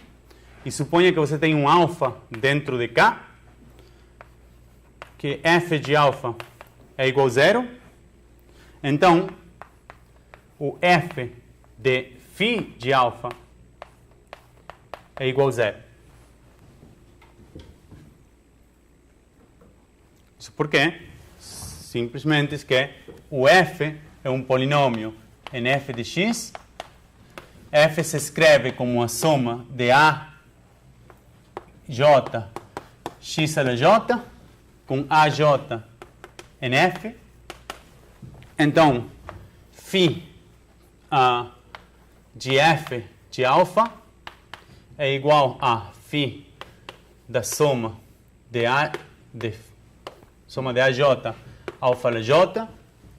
e suponha que você tem um alfa dentro de K, que F de alfa é igual a 0, então o F de φ de alfa é igual a 0. Isso porque simplesmente que o F é um polinômio em F de x. F se escreve como a soma de A, J, x a J, com AJ em F. Então, φ de F de alfa é igual a φ da soma de AJ alfa J.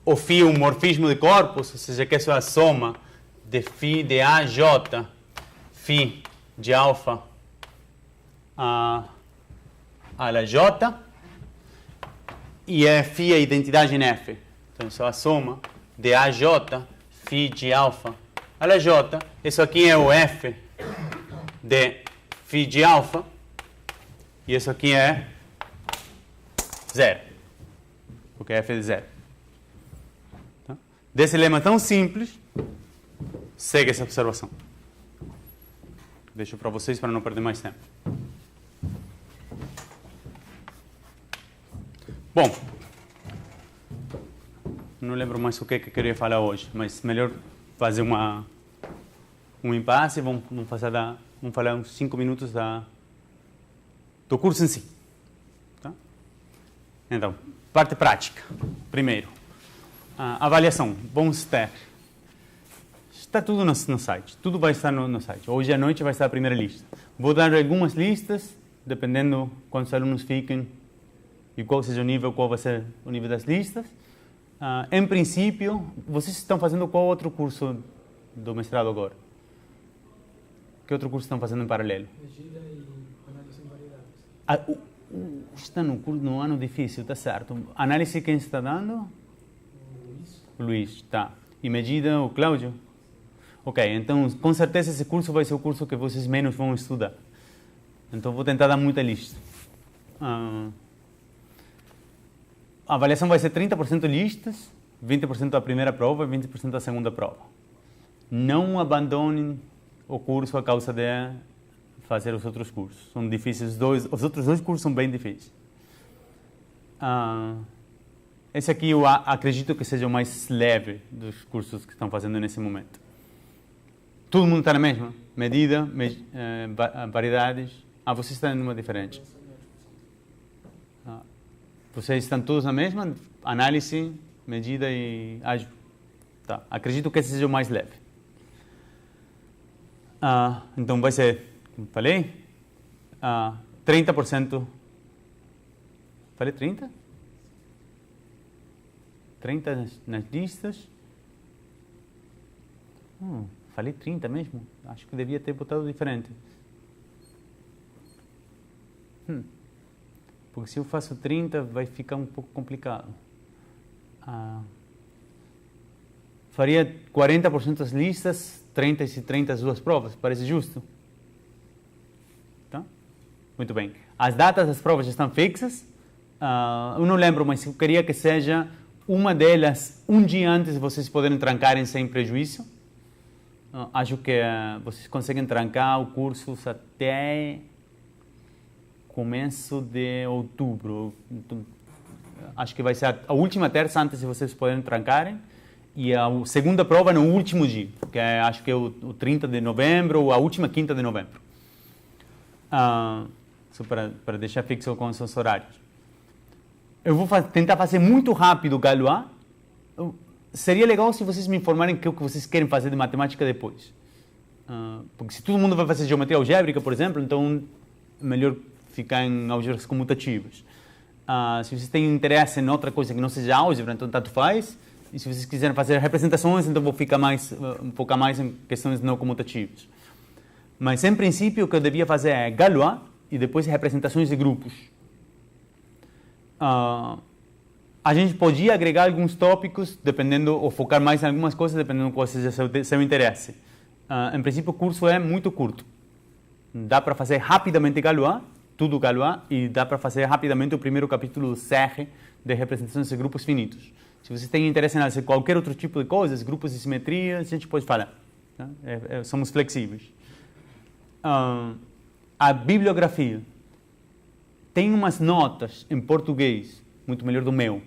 O φ é um morfismo de corpos, ou seja, que isso é a soma de φ de AJ, φ de alfa a J, e Φ é a identidade em F. Então, isso é a soma de AJ, φ de alfa a J. Isso aqui é o F de φ de alfa, e isso aqui é 0, porque F é de 0. Tá? Desse lema tão simples, segue essa observação. Deixo para vocês para não perder mais tempo. Bom, não lembro mais o que eu queria falar hoje, mas melhor fazer um impasse e vamos falar uns 5 minutos do curso em si. Tá? Então, parte prática. Primeiro, avaliação. Vamos ter. Está tudo no site. Tudo vai estar no site. Hoje à noite vai estar a primeira lista. Vou dar algumas listas, dependendo quantos alunos fiquem e qual seja o nível, qual vai ser o nível das listas. Em princípio, vocês estão fazendo qual outro curso do mestrado agora? Que outro curso estão fazendo em paralelo? Medida e análise em variedades. Está no ano difícil, está certo. Análise quem está dando? O Luiz, tá. E medida o Cláudio? Ok, então com certeza esse curso vai ser o curso que vocês menos vão estudar. Então vou tentar dar muita lista. A avaliação vai ser 30% listas, 20% da primeira prova e 20% da segunda prova. Não abandonem o curso a causa de fazer os outros cursos. São difíceis, os outros dois cursos são bem difíceis. Esse aqui eu acredito que seja o mais leve dos cursos que estão fazendo nesse momento. Todo mundo está na mesma? Medida, variedades. Vocês estão em uma diferente. Vocês estão todos na mesma? Análise, medida e ágil. Tá. Acredito que esse seja o mais leve. Então vai ser, como falei, 30%. Falei 30? 30 nas listas. Falei 30 mesmo? Acho que devia ter botado diferente. Porque se eu faço 30, vai ficar um pouco complicado. Faria 40% das listas, 30 e 30 as duas provas. Parece justo? Tá? Muito bem. As datas das provas já estão fixas. Eu não lembro, mas eu queria que seja uma delas um dia antes de vocês poderem trancarem sem prejuízo. Acho que vocês conseguem trancar o curso até começo de outubro. Então, acho que vai ser a última terça antes de vocês poderem trancarem. E a segunda prova no último dia, que acho que é o 30 de novembro ou a última quinta de novembro. Só para deixar fixo com os horários. Eu vou tentar fazer muito rápido o Galois. Seria legal se vocês me informarem o que vocês querem fazer de matemática depois. Porque se todo mundo vai fazer geometria algébrica, por exemplo, então é melhor ficar em álgebras comutativas. Se vocês têm interesse em outra coisa que não seja álgebra, então tanto faz. E se vocês quiserem fazer representações, então vou focar mais em questões não comutativas. Mas, em princípio, o que eu devia fazer é Galois e depois representações de grupos. A gente podia agregar alguns tópicos, dependendo, ou focar mais em algumas coisas, dependendo de qual seja seu interesse. Em princípio, o curso é muito curto. Dá para fazer rapidamente Galois, tudo Galois, e dá para fazer rapidamente o primeiro capítulo do CR, de representações de grupos finitos. Se vocês têm interesse em qualquer outro tipo de coisas, grupos de simetria, a gente pode falar. Tá? Somos flexíveis. A bibliografia. Tem umas notas em português, muito melhor do meu,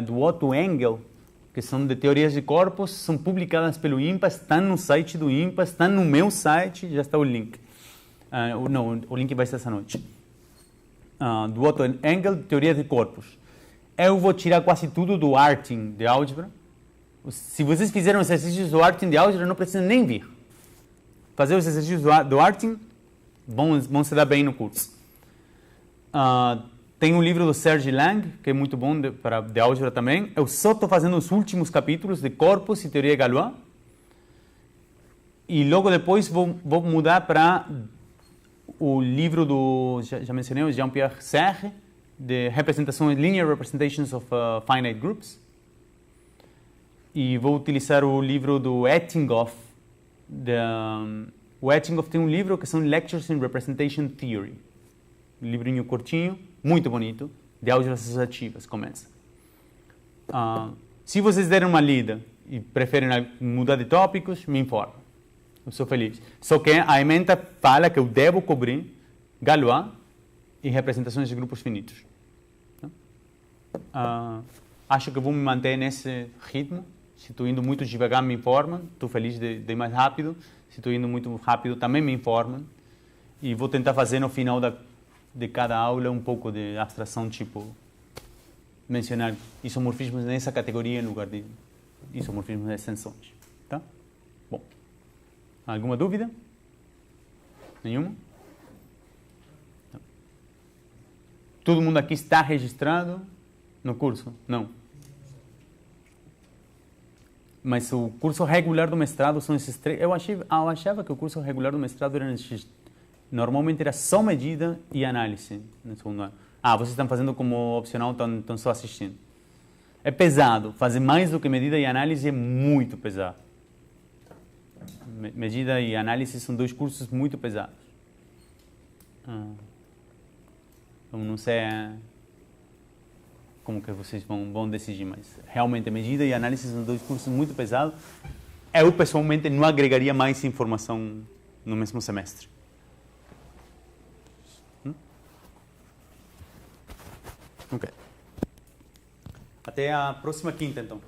do Otto Engel, que são de teorias de corpos, são publicadas pelo INPA, estão no site do INPA, estão no meu site, já está o link. Não, o link vai ser essa noite. Do Otto Engel, teoria de corpos. Eu vou tirar quase tudo do Artin de álgebra. Se vocês fizeram exercícios do Artin de álgebra, não precisa nem vir. Fazer os exercícios do Artin vão se dar bem no curso. Tem um livro do Serge Lang, que é muito bom de álgebra também. Eu só estou fazendo os últimos capítulos de corpos e teoria de Galois. E logo depois vou mudar para o livro do, já mencionei, o Jean-Pierre Serre, de representações, Linear Representations of Finite Groups. E vou utilizar o livro do Ettinghoff. O Ettinghoff tem um livro que são Lectures in Representation Theory. Um livrinho curtinho, muito bonito, de álgebras associativas, começa. Se vocês derem uma lida e preferem mudar de tópicos, me informem. Eu sou feliz. Só que a ementa fala que eu devo cobrir Galois e representações de grupos finitos. Acho que vou me manter nesse ritmo. Se estou indo muito devagar, me informam. Estou feliz de ir mais rápido. Se estou indo muito rápido, também me informam. E vou tentar fazer no final de cada aula um pouco de abstração, tipo mencionar isomorfismos nessa categoria em lugar de isomorfismos de extensões. Tá? Bom. Alguma dúvida? Nenhuma? Não. Todo mundo aqui está registrado no curso? Não. Mas o curso regular do mestrado são esses três. Eu achava que o curso regular do mestrado era normalmente era só medida e análise no segundo ano. Vocês estão fazendo como opcional, estão só assistindo. É pesado. Fazer mais do que medida e análise é muito pesado. Medida e análise são dois cursos muito pesados. Então não sei como que vocês vão decidir, mas realmente medida e análise são dois cursos muito pesados. Eu pessoalmente não agregaria mais informação no mesmo semestre. Ok. Até a próxima quinta, então.